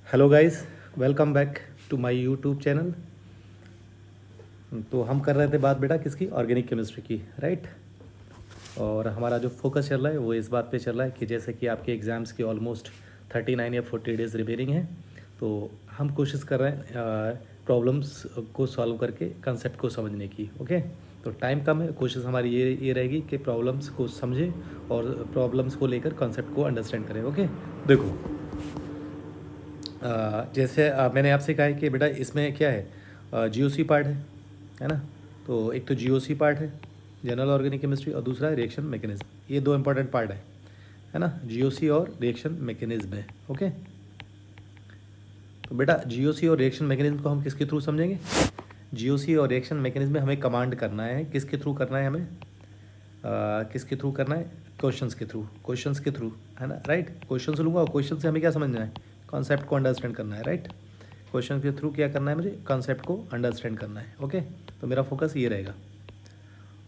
Hello guys, welcome back to my YouTube channel. तो हम कर रहे थे बात बेटा किसकी, ऑर्गेनिक केमिस्ट्री की, राइट। और हमारा जो फोकस चल रहा है वो इस बात पे चल रहा है कि जैसे कि आपके एग्ज़ाम्स के ऑलमोस्ट 39 या 40 डेज़ रिमेनिंग हैं। तो हम कोशिश कर रहे हैं प्रॉब्लम्स को सॉल्व करके कंसेप्ट को समझने की। ओके, तो टाइम कम है, कोशिश हमारी ये रहेगी कि प्रॉब्लम्स को समझें और प्रॉब्लम्स को लेकर कंसेप्ट को अंडरस्टैंड करें। ओके, देखो जैसे मैंने आपसे कहा है कि बेटा इसमें क्या है, जीओसी पार्ट है ना। तो एक तो जीओसी पार्ट है, जनरल ऑर्गेनिक केमिस्ट्री, और दूसरा है रिएक्शन मैकेनिज्म। ये दो इंपॉर्टेंट पार्ट है ना, जीओसी और रिएक्शन मैकेनिज्म है। ओके, तो बेटा जीओसी और रिएक्शन मैकेनिज्म को हम किसके थ्रू समझेंगे। जीओसी और रिएक्शन मैकेनिज्म में हमें कमांड करना है, किसके थ्रू करना है हमें, किसके थ्रू करना है, क्वेश्चंस के थ्रू, है ना, राइट। क्वेश्चन लूँगा और क्वेश्चन से हमें क्या समझना है, कॉन्सेप्ट को अंडरस्टैंड करना है, राइट। क्वेश्चन के थ्रू क्या करना है, मुझे कॉन्सेप्ट को अंडरस्टैंड करना है। ओके, तो मेरा फोकस ये रहेगा।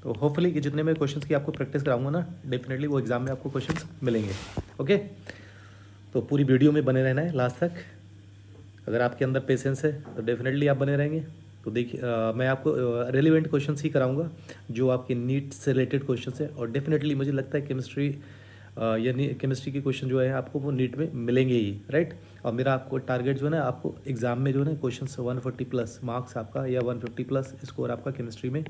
तो होपफुली कि जितने मैं क्वेश्चंस की आपको प्रैक्टिस कराऊंगा ना, डेफिनेटली वो एग्जाम में आपको क्वेश्चंस मिलेंगे। ओके, तो पूरी वीडियो में बने रहना है लास्ट तक। अगर आपके अंदर पेशेंस है तो डेफिनेटली आप बने रहेंगे। तो देखिए मैं आपको रेलिवेंट क्वेश्चंस ही कराऊंगा, जो आपके नीट से रिलेटेड क्वेश्चंस है। और डेफिनेटली मुझे लगता है केमिस्ट्री यानी केमिस्ट्री के क्वेश्चन जो है आपको वो नीट में मिलेंगे ही, राइट। और मेरा आपको टारगेट जो है ना, आपको एग्जाम में जो है ना क्वेश्चन 140 प्लस मार्क्स आपका, या 150 प्लस स्कोर आपका केमिस्ट्री में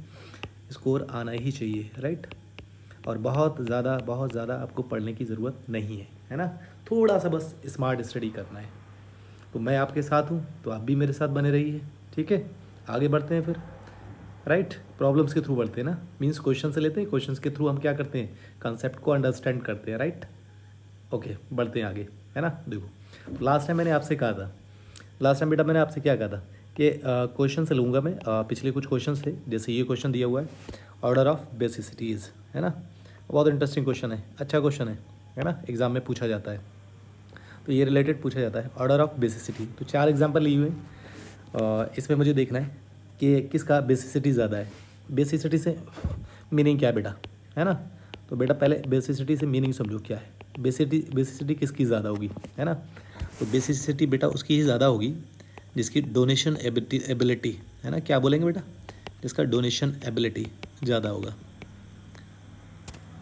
स्कोर आना ही चाहिए, राइट। और बहुत ज़्यादा आपको पढ़ने की ज़रूरत नहीं है ना। थोड़ा सा बस स्मार्ट स्टडी करना है। तो मैं आपके साथ हूँ, तो आप भी मेरे साथ बने रहिए, ठीक है। आगे बढ़ते हैं फिर, राइट। प्रॉब्लम्स के थ्रू बढ़ते हैं ना, मीन्स क्वेश्चन से लेते हैं, क्वेश्चन के थ्रू हम क्या करते हैं, कंसेप्ट को अंडरस्टैंड करते हैं, राइट। ओके, बढ़ते हैं आगे, है ना। देखो लास्ट टाइम मैंने आपसे कहा था, लास्ट टाइम बेटा मैंने आपसे क्या कहा था कि क्वेश्चन से लूँगा मैं, पिछले कुछ क्वेश्चन थे। जैसे ये क्वेश्चन दिया हुआ है, ऑर्डर ऑफ बेसिसिटीज़, है ना। बहुत इंटरेस्टिंग क्वेश्चन है, अच्छा क्वेश्चन है ना, एग्जाम में पूछा जाता है। तो ये रिलेटेड पूछा जाता है, ऑर्डर ऑफ बेसिसिटी। तो 4 एग्जाम्पल लिए हुए हैं। इसमें मुझे देखना है कि किसका बेसिसिटी ज़्यादा है। बेसिसिटी से मीनिंग क्या है बेटा, है ना। तो बेटा पहले बेसिसिटी से मीनिंग समझो क्या है। बेसिसिटी किसकी ज़्यादा होगी, है ना। तो बेसिसिटी बेटा उसकी ही ज़्यादा होगी जिसकी डोनेशन एबिलिटी, है ना। क्या बोलेंगे बेटा, जिसका डोनेशन एबिलिटी ज़्यादा होगा।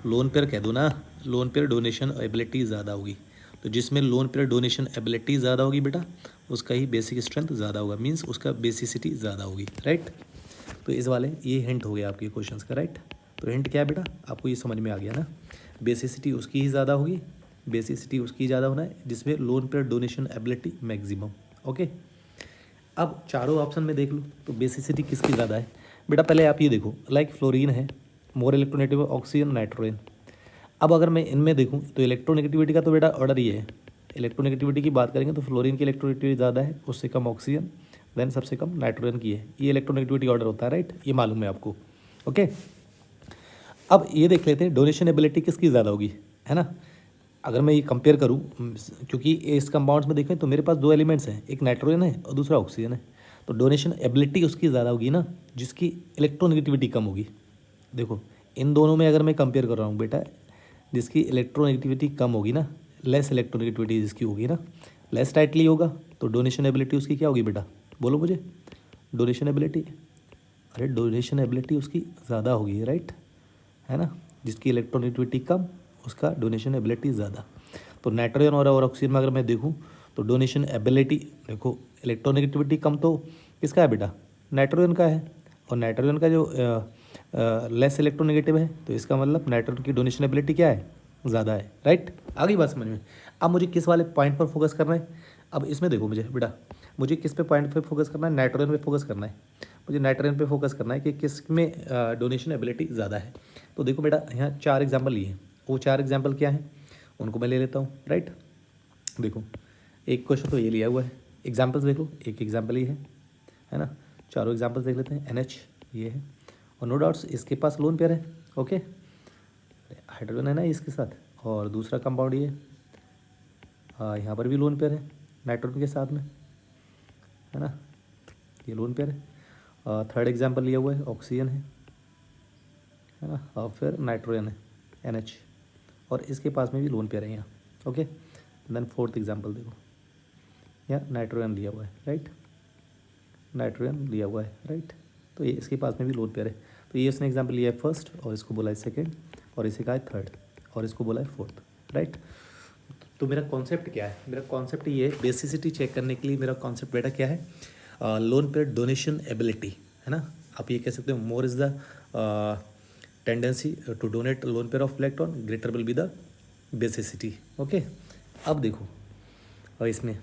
लोन पेयर कह दो ना, लोन पेयर डोनेशन एबिलिटी ज़्यादा होगी। तो जिसमें लोन पेयर डोनेशन एबिलिटी ज़्यादा होगी बेटा, उसका ही बेसिक स्ट्रेंथ ज़्यादा होगा, मीन्स उसका बेसिसिटी ज़्यादा होगी, राइट। तो इस वाले ये हिंट हो गया आपके क्वेश्चंस का, राइट। तो हिंट क्या है बेटा, आपको ये समझ में आ गया ना। बेसिसिटी उसकी ही ज़्यादा होगी, बेसिसिटी उसकी ज़्यादा होना है जिसमें lone pair donation ability maximum. Okay, अब चारों ऑप्शन में देख लो तो बेसिसिटी किसकी ज़्यादा है बेटा। पहले आप ये देखो, लाइक फ्लोरीन है, मोर इलेक्ट्रोनेगेटिव, ऑक्सीजन, नाइट्रोजन। अब अगर मैं इनमें देखूं तो इलेक्ट्रोनेगेटिविटी का तो बेटा ऑर्डर ये है। इलेक्ट्रोनेगेटिविटी की बात करेंगे तो फ्लोरीन की इलेक्ट्रोनेगेटिविटी ज़्यादा है, उससे कम ऑक्सीजन, देन सबसे कम नाइट्रोजन की है। ये इलेक्ट्रोनेगेटिविटी ऑर्डर होता है, राइट, ये मालूम है आपको। ओके, अब ये देख लेते हैं डोनेशन एबिलिटी किसकी ज़्यादा होगी, है ना। अगर मैं ये कंपेयर करूँ, क्योंकि इस कंपाउंड्स में देखें तो मेरे पास दो एलिमेंट्स हैं, एक नाइट्रोजन है और दूसरा ऑक्सीजन है। तो डोनेशन एबिलिटी उसकी ज़्यादा होगी ना जिसकी इलेक्ट्रोनेगेटिविटी कम होगी। देखो इन दोनों में अगर मैं कंपेयर कर रहा हूँ बेटा, जिसकी इलेक्ट्रोनेगेटिविटी कम होगी ना, लेस इलेक्ट्रोनेगेटिविटी जिसकी होगी ना, लेस टाइटली होगा, तो डोनेशन एबिलिटी उसकी क्या होगी बेटा, बोलो मुझे। डोनेशन एबिलिटी, अरे डोनेशन एबिलिटी उसकी ज़्यादा होगी, राइट, है ना। जिसकी इलेक्ट्रोनेगेटिविटी कम, उसका डोनेशन एबिलिटी ज़्यादा। तो नाइट्रोजन और ऑक्सीजन में अगर मैं देखूँ तो डोनेशन एबिलिटी, देखो इलेक्ट्रोनेगेटिविटी कम तो किसका है बेटा, नाइट्रोजन का है। और नाइट्रोजन का जो लेस इलेक्ट्रोनेगेटिव है, तो इसका मतलब नाइट्रोजन की डोनेशन एबिलिटी क्या है, ज़्यादा है, राइट। आ गई बात समझ में। अब मुझे किस वाले पॉइंट पर फोकस करना है, अब इसमें देखो मुझे बेटा, मुझे किस पे पॉइंट पे फोकस करना है, नाइट्रोजन पे फोकस करना है। मुझे नाइट्रोजन पे फोकस करना है कि किस में डोनेशन एबिलिटी ज़्यादा है। तो देखो बेटा यहाँ 4 एग्जाम्पल लिए हैं, वो 4 एग्जाम्पल क्या हैं उनको मैं ले लेता हूँ, राइट। देखो एक क्वेश्चन तो ये लिया हुआ है, एग्जाम्पल्स देख लो, एक एग्जाम्पल ये है ना। चारों एग्जाम्पल्स देख लेते हैं। NH ये है, और नो डाउट्स इसके पास लोन पेयर है। ओके, हाइड्रोजन है ना इसके साथ, और दूसरा कंपाउंड ये यहाँ पर भी लोन पेयर है नाइट्रोजन के साथ में, है ना, ये लोन पेयर है। थर्ड एग्जाम्पल लिया हुआ है, ऑक्सीजन है ना, और फिर नाइट्रोजन है NH, और इसके पास में भी लोन पेयर है यहाँ। ओके, देन फोर्थ एग्जाम्पल देखो, यहाँ नाइट्रोजन दिया हुआ है, राइट, नाइट्रोजन दिया हुआ है, राइट। तो ये इसके पास में भी लोन पेयर है। तो ये इसने एग्जाम्पल लिया है फर्स्ट, और इसको बोला है सेकेंड, और इसे कहा है थर्ड, और इसको बोला है फोर्थ, राइट। तो मेरा कॉन्सेप्ट क्या है? मेरा कॉन्सेप्ट ये है, बेसिसिटी चेक करने के लिए मेरा कॉन्सेप्ट बेटा क्या है? लोन पेयर डोनेशन एबिलिटी, है ना। आप ये कह सकते हो more is the tendency to donate lone pair of electron, greater will be the basicity. Okay, अब देखो, और इसमें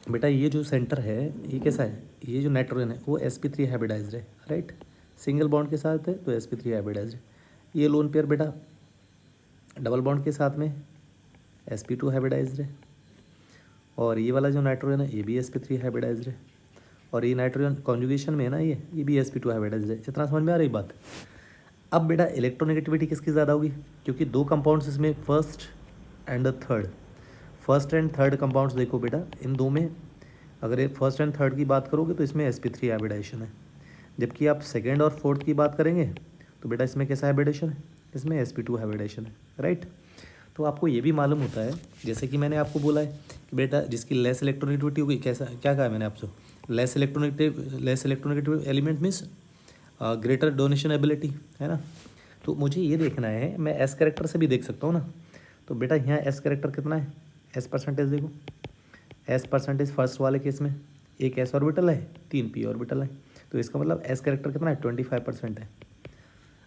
बेटा ये जो सेंटर है ये कैसा है? ये जो नाइट्रोजन है वो sp3 हाइब्रिडाइज्ड है, राइट, सिंगल बॉन्ड के साथ है तो sp3 हाइब्रिडाइज्ड है। ये लोन पेयर बेटा डबल बॉन्ड के साथ में sp2 हाइब्रिडाइज्ड है, और ये वाला जो नाइट्रोजन है ये भी sp3 हाइब्रिडाइज्ड है, और ये नाइट्रोजन कॉन्जुगेशन में है ना, ये भी sp2 हाइब्रिडाइज्ड है। इतना समझ में आ रही बात? अब बेटा इलेक्ट्रोनेगेटिविटी किसकी ज़्यादा होगी? क्योंकि दो कंपाउंड्स इसमें फर्स्ट एंड थर्ड कंपाउंड्स देखो बेटा, इन दो में अगर ये फर्स्ट एंड थर्ड की बात करोगे तो इसमें sp3 हाइब्रिडाइजेशन है, जबकि आप सेकेंड और फोर्थ की बात करेंगे तो बेटा इसमें कैसा हाइब्रिडेशन है? इसमें sp2 हाइब्रिडेशन है, राइट। तो आपको ये भी मालूम होता है, जैसे कि मैंने आपको बोला है कि बेटा जिसकी लेस इलेक्ट्रोनेगेटिविटी होगी, कैसा क्या कहा है मैंने आपसे? Less electronegative element means greater donation ability, है ना। तो मुझे ये देखना है, मैं एस कैरेक्टर से भी देख सकता हूँ ना। तो बेटा यहाँ एस कैरेक्टर कितना है? एस परसेंटेज देखो, एस परसेंटेज फर्स्ट वाले केस में एक एस ऑर्बिटल है, 3 पी ऑर्बिटल है, तो इसका मतलब एस कैरेक्टर कितना है? 25% है।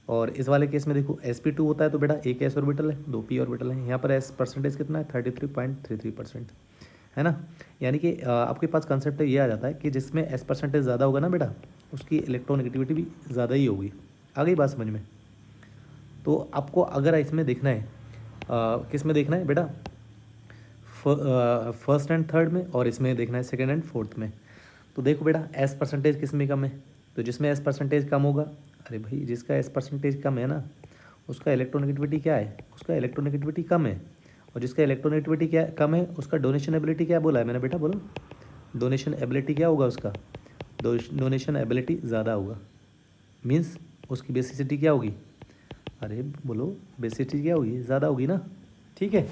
और इस वाले केस में देखो sp2 होता है तो बेटा एक एस ऑर्बिटल है, 2 पी ऑर्बिटल है। यहाँ पर एस परसेंटेज कितना है? 33.33%, है ना। यानी कि आपके पास कंसेप्ट ये आ जाता है कि जिसमें एस परसेंटेज ज़्यादा होगा ना बेटा, उसकी इलेक्ट्रोनेगेटिविटी भी ज़्यादा ही होगी। आ गई बात समझ में? तो आपको अगर इसमें देखना है, किस में देखना है बेटा? फर्स्ट एंड थर्ड में, और इसमें देखना है सेकेंड एंड फोर्थ में। तो देखो बेटा एस परसेंटेज किस में कम है? तो जिसमें एस परसेंटेज कम होगा, अरे भाई जिसका एस परसेंटेज कम है ना, उसका इलेक्ट्रोनेगेटिविटी क्या है? उसका इलेक्ट्रोनेगेटिविटी कम है। और जिसका इलेक्ट्रोनेगेटिविटी क्या कम है, उसका डोनेशन एबिलिटी क्या बोला है मैंने बेटा? बोलो, डोनेशन एबिलिटी क्या होगा उसका? डोनेशन एबिलिटी ज़्यादा होगा, मीन्स उसकी बेसिसिटी क्या होगी? अरे बोलो, बेसिसिटी क्या होगी? ज़्यादा होगी ना, ठीक है।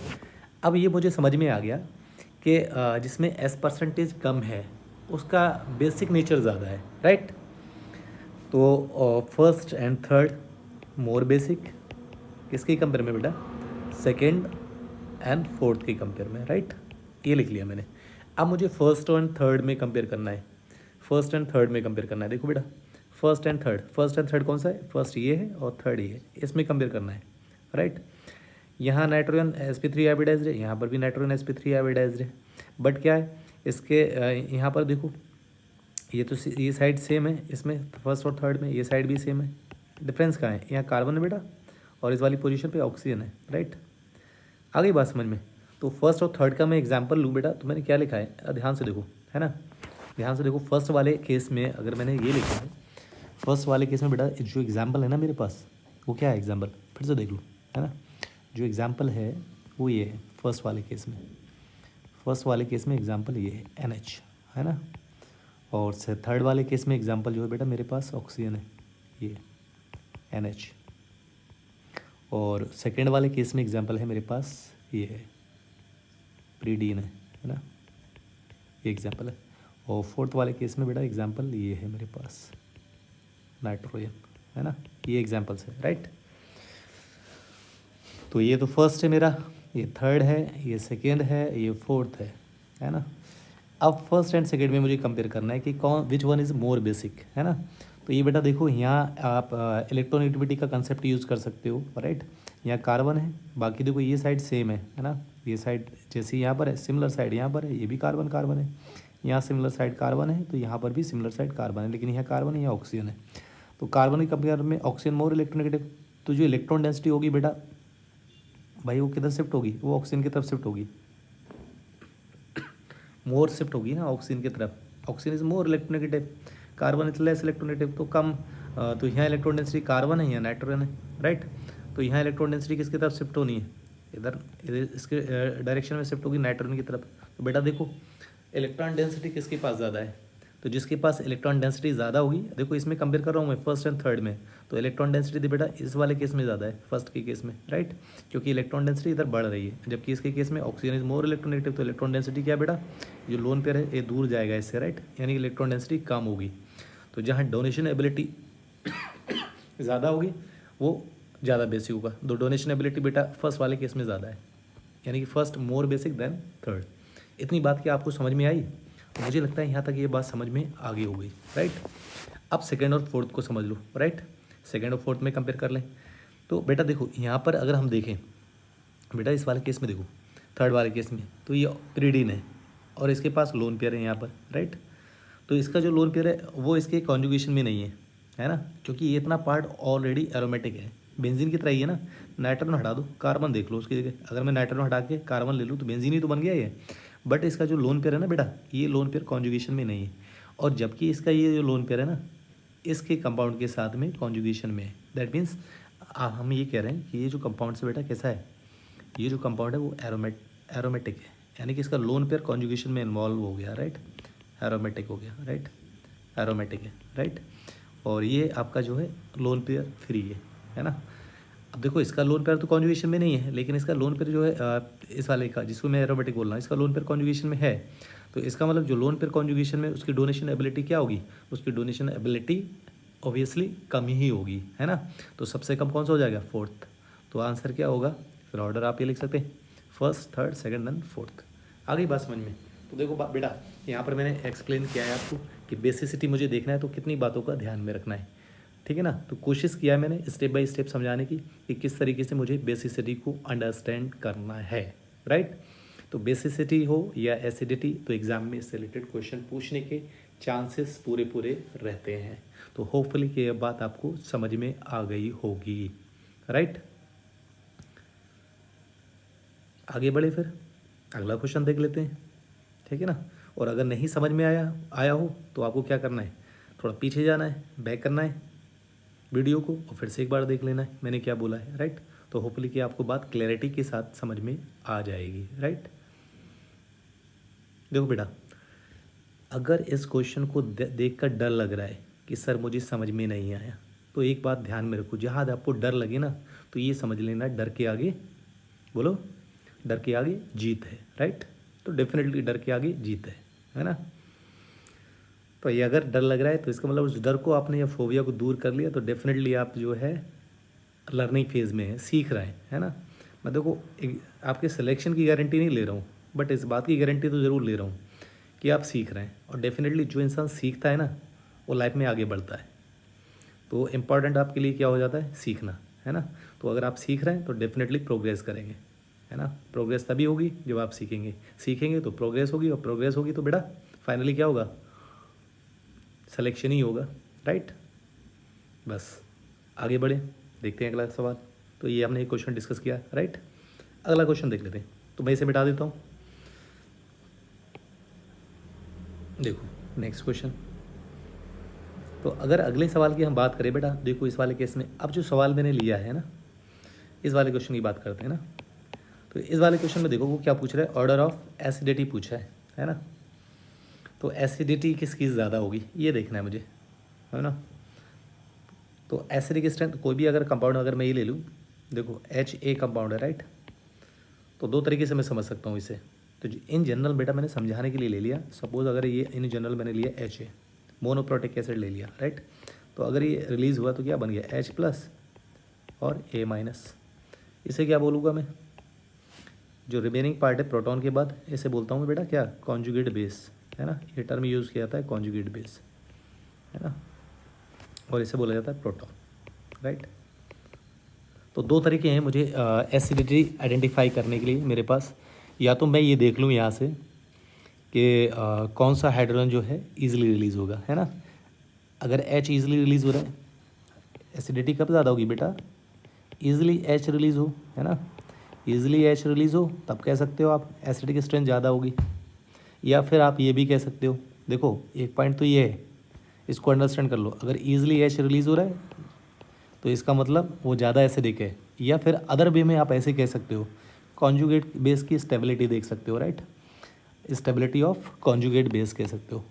अब ये मुझे समझ में आ गया कि जिसमें एस परसेंटेज कम है उसका बेसिक नेचर ज़्यादा है, राइट। तो first and third more basic, किसके कंपेयर में बेटा? सेकेंड एंड फोर्थ के कंपेयर में, राइट। ये लिख लिया मैंने। अब मुझे फर्स्ट एंड थर्ड में कंपेयर करना है, फर्स्ट एंड थर्ड में कंपेयर करना है। देखो बेटा फर्स्ट एंड थर्ड कौन सा है? फर्स्ट ये है और थर्ड ये है, इसमें कंपेयर करना है, राइट। यहाँ नाइट्रोजन sp3 हाइब्रिडाइज्ड है, यहाँ पर भी नाइट्रोजन sp3 हाइब्रिडाइज्ड है, बट क्या है इसके यहाँ पर देखो ये तो ये साइड सेम है, इसमें फर्स्ट और थर्ड में ये साइड भी सेम है। डिफरेंस कहाँ है? यहाँ कार्बन है बेटा, और इस वाली पोजीशन पे ऑक्सीजन है, राइट। आ गई बात समझ में? तो फर्स्ट और थर्ड का मैं एग्जांपल लूँ बेटा, तो मैंने क्या लिखा है ध्यान से देखो, है ना। ध्यान से देखो, फर्स्ट वाले केस में अगर मैंने ये लिखा है, फर्स्ट वाले केस में बेटा जो एग्जाम्पल है ना मेरे पास, वो क्या है एग्जाम्पल? फिर से देख लो, है ना। जो एग्जाम्पल है वो ये है फर्स्ट वाले केस में। फर्स्ट वाले केस में एग्जाम्पल ये है NH, है ना। और थर्ड वाले केस में एग्जाम्पल जो है बेटा मेरे पास ऑक्सीजन है, ये NH। और सेकेंड वाले केस में एग्जाम्पल है मेरे पास ये है प्रीडीन है ना, ये एग्जाम्पल है। और फोर्थ वाले केस में बेटा एग्जाम्पल ये है मेरे पास नाइट्रोजन, है ना। ये एग्जाम्पल्स है, राइट। तो ये तो फर्स्ट है मेरा, ये थर्ड है, ये सेकेंड है, ये फोर्थ है ना। अब फर्स्ट एंड सेकेंड में मुझे कंपेयर करना है कि कौन which one is more basic, है ना। तो ये बेटा देखो यहाँ आप इलेक्ट्रोनेगेटिविटी का कंसेप्ट यूज़ कर सकते हो, राइट। यहाँ कार्बन है, बाकी देखो ये साइड सेम है ना। ये साइड जैसे यहाँ पर है, सिमिलर साइड यहाँ पर है, ये भी कार्बन है। यहाँ सिमिलर साइड कार्बन है तो यहाँ पर भी सिमिलर साइड कार्बन है, लेकिन यहाँ कार्बन है, यहाँ ऑक्सीजन है। तो कार्बन के कंपेयर में ऑक्सीजन मोर इलेक्ट्रोनेगेटिव, तो जो इलेक्ट्रॉन डेंसिटी होगी बेटा भाई वो किधर शिफ्ट होगी? वो ऑक्सीजन की तरफ शिफ्ट होगी, मोर शिफ्ट होगी ना ऑक्सीजन की तरफ। Oxygen is more electronegative, carbon is less electronegative, तो कम। तो यहाँ इलेक्ट्रॉन डेंसिटी कार्बन है, यहाँ नाइट्रोजन है, राइट। तो यहाँ इलेक्ट्रॉन डेंसिटी किसकी तरफ शिफ्ट होनी है? इधर इसके डायरेक्शन में शिफ्ट होगी नाइट्रोजन की तरफ। तो बेटा देखो इलेक्ट्रॉन डेंसिटी किसके पास ज़्यादा है? तो जिसके पास इलेक्ट्रॉन डेंसिटी ज़्यादा होगी, देखो इसमें कंपेयर कर रहा हूँ मैं फर्स्ट एंड थर्ड में, तो इलेक्ट्रॉन डेंसिटी बेटा इस वाले केस में ज़्यादा है फर्स्ट के केस में, राइट, क्योंकि इलेक्ट्रॉन डेंसिटी इधर बढ़ रही है, जबकि इसके केस में ऑक्सीजन इज मोर इलेक्ट्रोनेगेटिव, तो इलेक्ट्रॉन डेंसिटी क्या है बेटा, जो लोन पेयर है ये दूर जाएगा इससे, राइट, यानी कि इलेक्ट्रॉन डेंसिटी कम होगी। तो जहाँ डोनेशन एबिलिटी ज़्यादा होगी वो ज़्यादा बेसिक होगा। तो डोनेशन एबिलिटी बेटा फर्स्ट वाले केस में ज़्यादा है, यानी कि first more basic than third. इतनी बात क्या आपको समझ में आई? तो मुझे लगता है यहाँ तक ये बात समझ में आ गई होगी, राइट। अब सेकेंड और फोर्थ को समझ लो, राइट, सेकेंड और फोर्थ में कंपेयर कर लें। तो बेटा देखो यहाँ पर अगर हम देखें बेटा इस वाले केस में देखो, थर्ड वाले केस में तो ये पिरिडीन है और इसके पास लोन पेयर है यहाँ पर, राइट। तो इसका जो लोन पेयर है वो इसके कॉन्जुगेशन में नहीं है ना, क्योंकि ये इतना पार्ट ऑलरेडी एरोमेटिक है, बेंजीन की तरह ही है ना। नाइट्रोजन हटा दो, कार्बन देख लो उसकी जगह, अगर मैं नाइट्रोजन हटा के कार्बन ले लूँ तो बेंजीन ही तो बन गया ये। बट इसका जो लोन पेयर है ना बेटा, ये लोन पेयर कॉन्जुगेशन में नहीं है, और जबकि इसका ये जो लोन पेयर है ना इसके कंपाउंड के साथ में कॉन्जुगेशन में है। दैट मीन्स हम ये कह रहे हैं कि ये जो कंपाउंड से बेटा कैसा है, ये जो कंपाउंड है वो एरोमेटिक है, यानी कि इसका लोन पेयर कॉन्जुगेशन में इन्वॉल्व हो गया, राइट, एरोमेटिक हो गया, राइट, एरोमेटिक है, राइट। और ये आपका जो है लोन पेयर फ्री है ना। अब देखो इसका लोन पेयर तो कॉन्जुगेशन में नहीं है, लेकिन इसका लोन पेयर जो है इस वाले का जिसको मैं एरोमेटिक बोल रहा हूँ, इसका लोन पेयर कॉन्जुगेशन में है। तो इसका मतलब जो लोन पेयर कॉन्जुगेशन में उसकी डोनेशन एबिलिटी क्या होगी, उसकी डोनेशन एबिलिटी ऑब्वियसली कम ही होगी, है ना। तो सबसे कम कौन सा हो जाएगा, फोर्थ। तो आंसर क्या होगा, फिर ऑर्डर आप ये लिख सकते हैं, first, third, second and fourth. आ गई बात समझ में? तो देखो बेटा यहाँ पर मैंने एक्सप्लेन किया है आपको कि बेसिसिटी मुझे देखना है तो कितनी बातों का ध्यान में रखना है, ठीक है ना। तो कोशिश किया है मैंने स्टेप बाय स्टेप समझाने की कि किस तरीके से मुझे बेसिसिटी को अंडरस्टैंड करना है, राइट। तो बेसिसिटी हो या एसिडिटी, तो एग्जाम में इससे रिलेटेड क्वेश्चन पूछने के चांसेस पूरे रहते हैं। तो होपफुली कि यह बात आपको समझ में आ गई होगी, राइट। आगे बढ़े, फिर अगला क्वेश्चन देख लेते हैं, ठीक है ना। और अगर नहीं समझ में आया हो तो आपको क्या करना है, थोड़ा पीछे जाना है, बैक करना है वीडियो को और फिर से एक बार देख लेना है मैंने क्या बोला है, राइट। तो होपफुली कि आपको बात क्लैरिटी के साथ समझ में आ जाएगी, राइट। देखो बेटा अगर इस क्वेश्चन को देखकर डर लग रहा है कि सर मुझे समझ में नहीं आया, तो एक बात ध्यान में रखो, जहाँ आपको डर लगे ना तो ये समझ लेना डर के आगे, बोलो, डर के आगे जीत है, राइट। तो डेफिनेटली डर के आगे जीत है ना। तो ये अगर डर लग रहा है तो इसका मतलब उस डर को आपने या फोबिया को दूर कर लिया तो डेफिनेटली आप जो है लर्निंग फेज़ में है, सीख रहे हैं, है ना। मैं देखो आपके सिलेक्शन की गारंटी नहीं ले रहा हूँ, बट इस बात की गारंटी तो ज़रूर ले रहा हूँ कि आप सीख रहे हैं। और डेफिनेटली जो इंसान सीखता है ना वो लाइफ में आगे बढ़ता है। तो इम्पॉर्टेंट आपके लिए क्या हो जाता है, सीखना, है ना। तो अगर आप सीख रहे हैं तो डेफिनेटली प्रोग्रेस करेंगे, है ना। प्रोग्रेस तभी होगी जब आप सीखेंगे तो प्रोग्रेस होगी, और प्रोग्रेस होगी तो बेटा फाइनली क्या होगा, सिलेक्शन ही होगा, राइट। बस आगे बढ़े, देखते हैं अगला सवाल। तो ये हमने एक क्वेश्चन डिस्कस किया, राइट। अगला क्वेश्चन देख लेते हैं, तो मैं इसे मिटा देता हूँ। देखो नेक्स्ट क्वेश्चन, तो अगर अगले सवाल की हम बात करें बेटा, देखो इस वाले केस में अब जो सवाल मैंने लिया है ना, इस वाले क्वेश्चन की बात करते हैं ना। तो इस वाले क्वेश्चन में देखो वो क्या पूछ रहा है, ऑर्डर ऑफ एसिडिटी पूछा है ना। तो एसिडिटी किसकी ज़्यादा होगी ये देखना है मुझे, है ना। तो एसिडिक स्ट्रेंथ कोई भी अगर कंपाउंड अगर मैं ये ले लूँ, देखो HA कंपाउंड है, राइट। तो दो तरीके से मैं समझ सकता हूँ इसे। तो इन जनरल बेटा मैंने समझाने के लिए ले लिया, सपोज अगर ये इन जनरल मैंने लिया HA मोनोप्रोटिक एसिड ले लिया, राइट। तो अगर ये रिलीज़ हुआ तो क्या बन गया, H+ और A-। इसे क्या बोलूँगा मैं, जो रिमेनिंग पार्ट है प्रोटॉन के बाद, इसे बोलता हूँ मैं बेटा क्या, कॉन्जुगेट बेस, है ना। ये टर्म यूज़ किया जाता है कॉन्जुगेट बेस, है ना, और इसे बोला जाता है प्रोटॉन, राइट। तो दो तरीके हैं मुझे एसिडिटी आइडेंटिफाई करने के लिए मेरे पास, या तो मैं ये देख लूँ यहाँ से कि कौन सा हाइड्रोजन जो है ईजिली रिलीज़ होगा, है ना। अगर H ईजिली रिलीज़ हो रहा है, एसिडिटी कब ज़्यादा होगी बेटा, ईजिली H रिलीज़ हो, है ना। ईजिली H रिलीज़ हो तब कह सकते हो आप एसिडिक स्ट्रेंथ ज़्यादा होगी। या फिर आप ये भी कह सकते हो, देखो एक पॉइंट तो ये है, इसको अंडरस्टैंड कर लो, अगर ईजिली H रिलीज़ हो रहा है तो इसका मतलब वो ज़्यादा एसिडिक है। या फिर अदर वे में आप ऐसे कह सकते हो, कॉन्जुगेट बेस की स्टेबिलिटी देख सकते हो, right, stability of conjugate base कह सकते हो।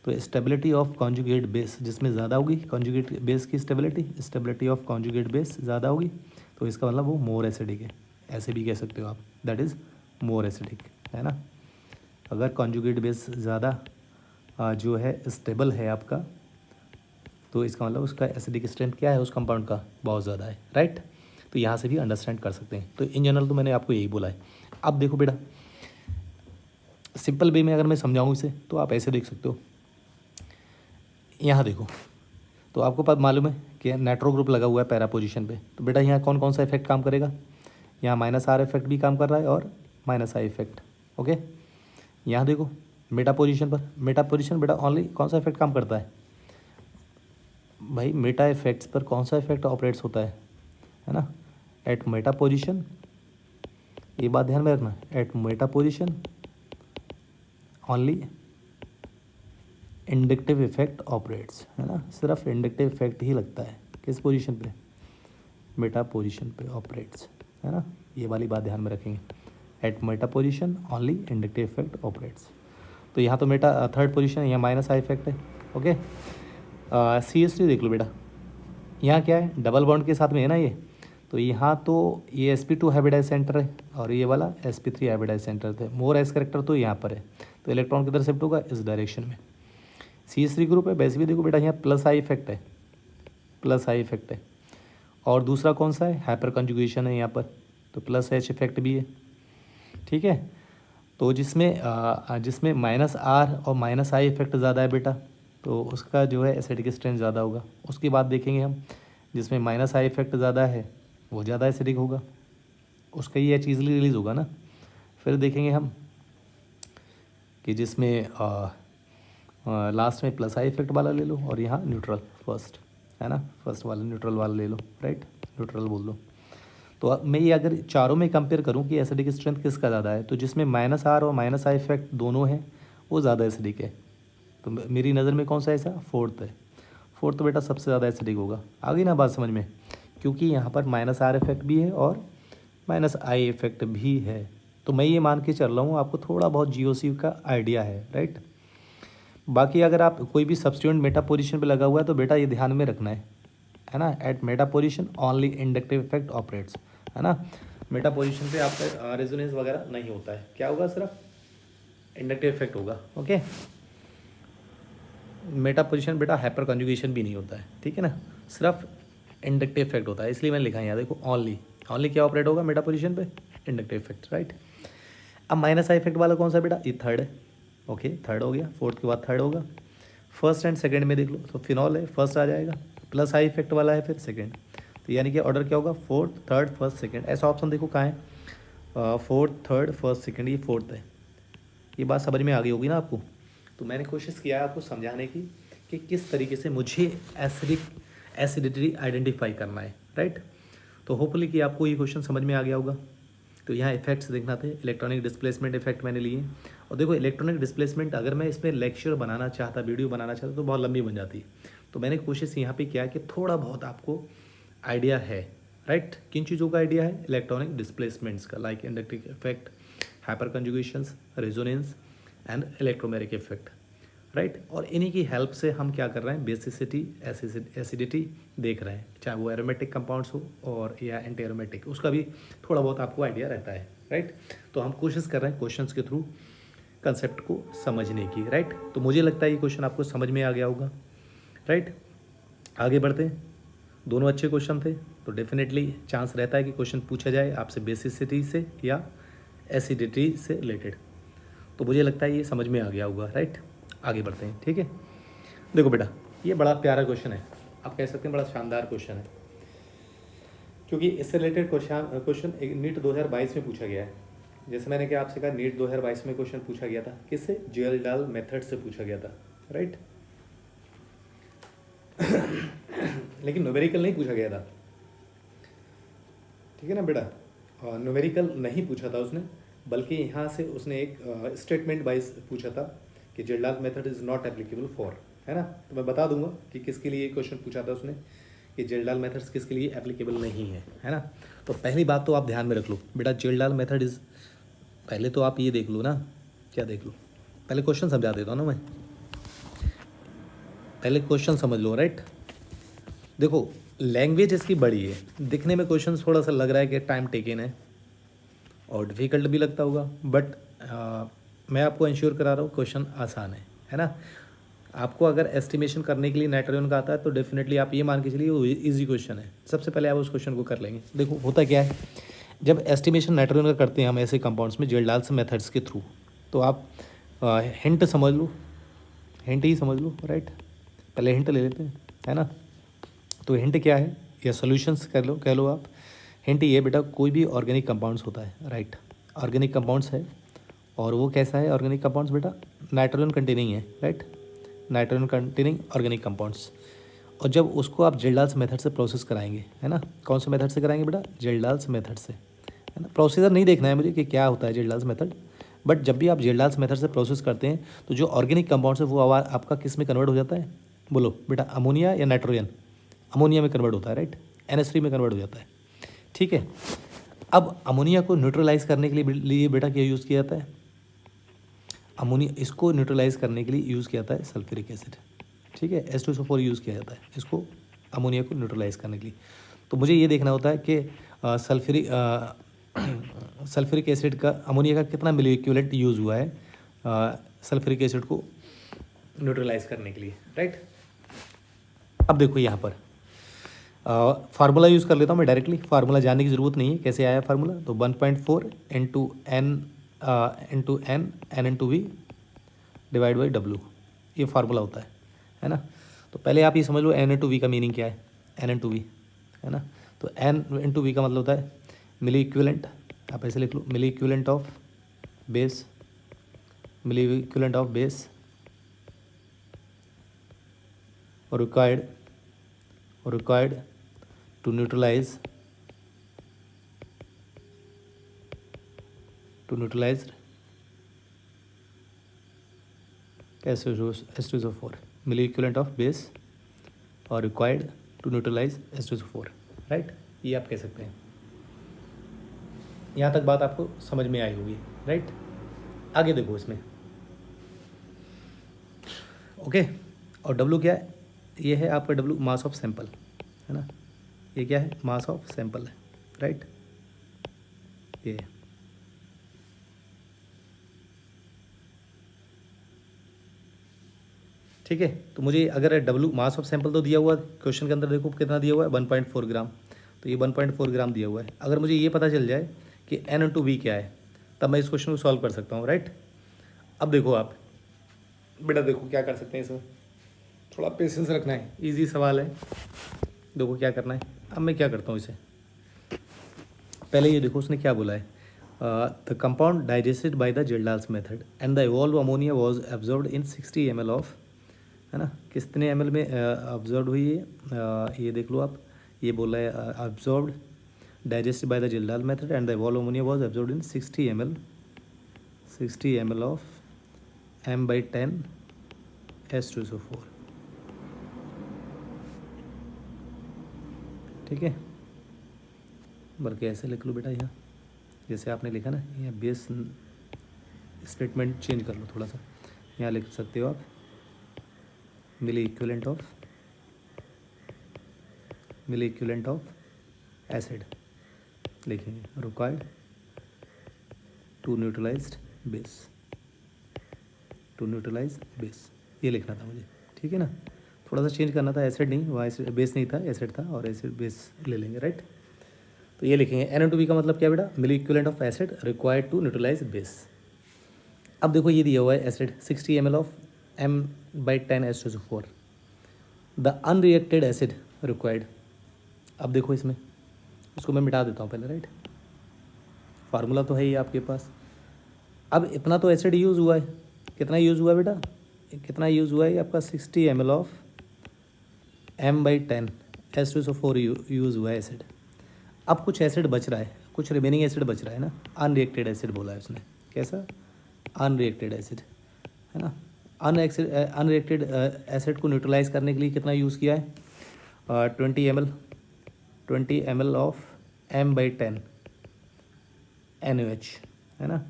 तो स्टेबिलिटी ऑफ कॉन्जुगेट बेस जिसमें ज़्यादा होगी, कॉन्जुगेट बेस की स्टेबिलिटी ऑफ कॉन्जुगेट बेस ज़्यादा होगी, तो इसका मतलब वो मोर एसिडिक है, ऐसे भी कह सकते हो आप, दैट इज़ मोर एसिडिक, है ना। अगर कॉन्जुगेट बेस ज़्यादा जो है स्टेबल है आपका, तो इसका मतलब उसका एसिडिक स्ट्रेंथ क्या है उस कंपाउंड का, बहुत ज़्यादा है, राइट। तो यहाँ से भी अंडरस्टैंड कर सकते हैं। तो इन जनरल तो मैंने आपको यही बोला है। अब देखो बेटा, सिंपल वे में अगर मैं समझाऊँ इसे तो आप ऐसे देख सकते हो, यहाँ देखो, तो आपको पता मालूम है कि नाइट्रो ग्रुप लगा हुआ है पैरा पोजीशन पे, तो बेटा यहाँ कौन कौन सा इफेक्ट काम करेगा, यहाँ -R इफेक्ट भी काम कर रहा है और -I इफेक्ट, ओके। यहाँ देखो मेटा पोजीशन बेटा ओनली कौन सा इफेक्ट काम करता है भाई, मेटा इफेक्ट्स पर कौन सा इफेक्ट ऑपरेट्स होता है ना, एट मेटा पोजीशन, ये बात ध्यान में रखना, at meta position only inductive effect operates, है ना, सिर्फ इंडक्टिव इफेक्ट ही लगता है किस पोजीशन पे, मेटा पोजीशन पे ऑपरेट्स, है ना, ये वाली बात ध्यान में रखेंगे, at meta position only inductive effect operates. तो यहाँ तो मेटा थर्ड पोजीशन है, यहाँ -I इफेक्ट है, ओके। CH3 देख लो बेटा, यहाँ क्या है, डबल बॉन्ड के साथ में है ना ये, तो यहाँ तो ये sp2 हाइब्रिडाइज सेंटर है और ये वाला sp3 हाइब्रिडाइज सेंटर थे, मोर एस करेक्टर तो यहाँ पर है, तो इलेक्ट्रॉन किधर शिफ्ट होगा, इस डायरेक्शन में। CH3 ग्रुप है, वैसे भी देखो बेटा यहाँ +I इफेक्ट है, और दूसरा कौन सा है, हाइपर कंजुगेशन है यहाँ पर, तो +H इफेक्ट भी है, ठीक है। तो जिसमें -R और -I इफेक्ट ज़्यादा है बेटा, तो उसका जो है एसिडिक स्ट्रेंथ ज़्यादा होगा। उसकी बात देखेंगे हम, जिसमें -I इफेक्ट ज़्यादा है वो ज़्यादा एसिडिक होगा, उसका ये चीज़ रिलीज़ होगा ना। फिर देखेंगे हम कि जिसमें लास्ट में +I इफेक्ट वाला ले लो और यहाँ न्यूट्रल फर्स्ट, है ना, फर्स्ट वाला न्यूट्रल वाला ले लो, राइट, न्यूट्रल बोल दो। तो अब मैं ये अगर चारों में कंपेयर करूँ कि एसिडिक स्ट्रेंथ किसका ज़्यादा है, तो जिसमें -R और -I इफेक्ट दोनों हैं वो ज़्यादा एसिडिक है। तो मेरी नज़र में कौन सा ऐसा, फोर्थ है, फोर्थ तो बेटा सबसे ज़्यादा एसिडिक होगा। आ गई ना बात समझ में, क्योंकि यहाँ पर -R इफेक्ट भी है और -I इफेक्ट भी है। तो मैं ये मान के चल रहा हूँ आपको थोड़ा बहुत GOC का आइडिया है, राइट। बाकी अगर आप कोई भी सब्स्टिट्यूएंट मेटा पोजीशन पे लगा हुआ है तो बेटा ये ध्यान में रखना है ना, at meta position only inductive effect operates, है ना। मेटा पोजीशन पे आपका रेजोनेंस वगैरह नहीं होता है, क्या होगा, सिर्फ इंडक्टिव इफेक्ट होगा, ओके। मेटा पोजीशन बेटा हाइपर कंजुगेशन भी नहीं होता है, ठीक है ना, सिर्फ इंडक्टिव इफेक्ट होता है, इसलिए मैंने लिखा है यहाँ देखो, ओनली क्या ऑपरेट होगा मेटा पोजीशन पे, इंडक्टिव इफेक्ट, राइट। अब -I इफेक्ट वाला कौन सा बेटा, ये थर्ड है, ओके, थर्ड हो गया, फोर्थ के बाद थर्ड होगा। फर्स्ट एंड सेकंड में देख लो, तो फिनॉल है, फर्स्ट आ जाएगा, +I इफेक्ट वाला है फिर सेकंड, तो यानी कि ऑर्डर क्या होगा, फोर्थ थर्ड फर्स्ट सेकंड, ऐसा ऑप्शन देखो कहाँ है, फोर्थ थर्ड फर्स्ट सेकंड, ये फोर्थ है। ये बात समझ में आ गई होगी ना आपको। तो मैंने कोशिश किया है आपको समझाने की कि किस तरीके से मुझे एसिडिटी आइडेंटिफाई करना है, राइट। तो होपफुली कि आपको ये क्वेश्चन समझ में आ गया होगा। तो यहाँ इफेक्ट्स देखना थे, इलेक्ट्रॉनिक डिस्प्लेसमेंट इफेक्ट मैंने लिए, और देखो इलेक्ट्रॉनिक डिस्प्लेसमेंट अगर मैं इसमें लेक्चर बनाना चाहता, वीडियो बनाना चाहता तो बहुत लंबी बन जाती। तो मैंने कोशिश यहाँ पे किया कि थोड़ा बहुत आपको आइडिया है, राइट। किन चीज़ों का आइडिया है, इलेक्ट्रॉनिक डिस्प्लेसमेंट्स का, like inductive effect, hyper conjugations, resonance and electromeric effect, right. और इन्हीं की हेल्प से हम क्या कर रहे हैं, बेसिसिटी एसिडिटी देख रहे हैं, चाहे वो एरोमेटिक कंपाउंड्स हो और या एंटी एरोमेटिक, उसका भी थोड़ा बहुत आपको आइडिया रहता है, राइट। तो हम कोशिश कर रहे हैं क्वेश्चंस के थ्रू कंसेप्ट को समझने की, राइट। तो मुझे लगता है ये क्वेश्चन आपको समझ में आ गया होगा, राइट। आगे बढ़ते हैं, दोनों अच्छे क्वेश्चन थे, तो डेफिनेटली चांस रहता है कि क्वेश्चन पूछा जाए आपसे बेसिसिटी से या एसिडिटी से रिलेटेड। तो मुझे लगता है ये समझ में आ गया होगा, राइट। आगे बढ़ते हैं, ठीक है। देखो बेटा, ये बड़ा प्यारा क्वेश्चन है, आप कह सकते हैं बड़ा शानदार क्वेश्चन है, क्योंकि इससे रिलेटेड क्वेश्चन नीट 2022 में पूछा गया है। जैसे मैंने क्या आपसे कहा, नीट 2022 में क्वेश्चन पूछा गया था, किससे, जेल्डाल मेथड से पूछा गया था, राइट। लेकिन न्यूमेरिकल नहीं पूछा गया था, ठीक है ना बेटा, न्यूमेरिकल नहीं पूछा था उसने, बल्कि यहाँ से उसने एक स्टेटमेंट वाइज पूछा था कि Kjeldahl method is not applicable for, है ना। तो मैं बता दूंगा कि किसके लिए क्वेश्चन पूछा था उसने, कि जेल्डाल मेथड्स किसके लिए एप्लीकेबल नहीं है ना। तो पहली बात तो आप ध्यान में रख लो बेटा, जेल्डाल मेथड इज़, पहले तो आप ये देख लो ना, क्या देख लो, पहले क्वेश्चन समझा देता हूँ ना मैं। पहले क्वेश्चन समझ लो, राइट। देखो लैंग्वेज इसकी बड़ी है, दिखने में क्वेश्चन थोड़ा सा लग रहा है कि टाइम टेकन है और डिफ़िकल्ट भी लगता होगा, बट मैं आपको इंश्योर करा रहा हूँ क्वेश्चन आसान है ना। आपको अगर एस्टिमेशन करने के लिए नाइट्रोजन का आता है तो डेफिनेटली आप ये मान के चलिए वो इजी क्वेश्चन है। सबसे पहले आप उस क्वेश्चन को कर लेंगे। देखो होता क्या है, जब एस्टिमेशन नाइट्रोजन का करते हैं हम ऐसे कंपाउंड्स में जेल्डाल्स मेथड्स के थ्रू, तो आप हिंट समझ लो, हिंट ही समझ लो, राइट। पहले हिंट ले लेते हैं, है ना। तो हिंट क्या है, या सॉल्यूशंस कह लो आप। हिंट ये बेटा, कोई भी ऑर्गेनिक कंपाउंड्स होता है, राइट। ऑर्गेनिक कंपाउंड्स है और वो कैसा है ऑर्गेनिक कंपाउंड्स बेटा, नाइट्रोजन कंटेनिंग है, right. Nitrogen containing organic compounds. और जब उसको आप जेल्डाल्स मेथड से प्रोसेस कराएंगे, है ना। कौन से मेथड से कराएंगे बेटा, जेल्डाल्स मेथड से, है ना। प्रोसीजर नहीं देखना है मुझे कि क्या होता है जेल्डाल्स मेथड, बट जब भी आप जेल्डाल्स मेथड से प्रोसेस करते हैं तो जो ऑर्गेनिक कंपाउंड्स है वो आपका किस में कन्वर्ट हो जाता है, बोलो बेटा, अमोनिया या नाइट्रोजन। अमोनिया में कन्वर्ट होता है, राइट। NH3 में कन्वर्ट हो जाता है, ठीक है। अब अमोनिया को न्यूट्रलाइज करने के लिए बेटा क्या यूज़ किया जाता है, अमोनिया, इसको न्यूट्रलाइज करने के लिए यूज़ किया जाता है सल्फ्यूरिक एसिड, ठीक है। H2SO4 यूज़ किया जाता है इसको अमोनिया को न्यूट्रलाइज करने के लिए। तो मुझे ये देखना होता है कि सल्फ्यूरिक एसिड का, अमोनिया का कितना मिली इक्विवेलेंट यूज़ हुआ है सल्फ्यूरिक एसिड को न्यूट्रलाइज करने के लिए, राइट। अब देखो यहाँ पर फार्मूला यूज़ कर लेता हूँ मैं डायरेक्टली, फार्मूला जानने की ज़रूरत नहीं है कैसे आया फार्मूला। तो 1.4 into N into V divide by W, ये फार्मूला होता है ना। तो पहले आप ये समझ लो एन इंटू वी का मीनिंग क्या है, एन इंटू वी, है ना। तो एन इंटू वी का मतलब होता है मिली इक्विवेलेंट, आप ऐसे लिख लो, milli equivalent of base, milli equivalent of base और required to neutralize H2SO4, milli equivalent of base और required to neutralise H2SO4, right. ये आप कह सकते हैं। यहाँ तक बात आपको समझ में आई होगी, राइट। आगे देखो इसमें, ओके। और W क्या है, ये है आपका W मास ऑफ सैंपल, है ना। ये क्या है, मास ऑफ सैंपल है, राइट। ये ठीक है। तो मुझे अगर W मास ऑफ सैंपल तो दिया हुआ क्वेश्चन के अंदर, देखो कितना दिया हुआ है 1.4 ग्राम, तो ये 1.4 ग्राम दिया हुआ है। अगर मुझे ये पता चल जाए कि N इंटू वी क्या है, तब मैं इस क्वेश्चन को सॉल्व कर सकता हूँ, राइट। अब देखो आप बेटा, देखो क्या कर सकते हैं इसमें, थोड़ा पेशेंस रखना है, इजी सवाल है। देखो क्या करना है, अब मैं क्या करता हूँ इसे, पहले ये देखो उसने क्या बोला है, the compound digested by the Kjeldahl's method and the evolve ammonia was absorbed in 60 ml of, है ना। कितने ml में ऑब्जर्व हुई है, ये देख लो आप, ये बोला है absorbed digested by the Kjeldahl method and the evolve ammonia was absorbed in 60 ml of M/10 H2SO4, ठीक है। बल्कि ऐसे लिख लो बेटा, यहाँ जैसे आपने लिखा ना, यहाँ बेस स्टेटमेंट चेंज कर लो थोड़ा सा, यहाँ लिख सकते हो आप मिली इक्विवेलेंट ऑफ एसिड लिखेंगे, रिक्वायर्ड टू न्यूट्रलाइज बेस, ये लिखना था मुझे, ठीक है ना। थोड़ा सा चेंज करना था, एसिड नहीं, वहाँ बेस नहीं था, एसिड था, और एसिड बेस ले लेंगे, राइट। तो ये लिखेंगे N/V का मतलब क्या बेटा, मिली equivalent of acid required to neutralise base. अब देखो ये दिया हुआ है acid 60 ml of M/10 H2SO4, the unreacted acid required. अब देखो इसमें, इसको मैं मिटा देता हूँ पहले, राइट। फार्मूला तो है ही आपके पास। अब इतना तो एसिड यूज़ हुआ है, कितना यूज़ हुआ है बेटा, कितना यूज़ हुआ है आपका 60 ml of M/10 H2SO4 use हुआ है एसिड। अब कुछ एसिड बच रहा है, कुछ रिमेनिंग एसिड बच रहा है ना, अनरिएक्टेड एसिड बोला है उसने, कैसा, अनरिएक्टेड एसिड, है ना। अनरिएक्टेड एसिड को न्यूट्रलाइज करने के लिए कितना यूज़ किया है, 20 ml ऑफ M/10 NaOH, है ना।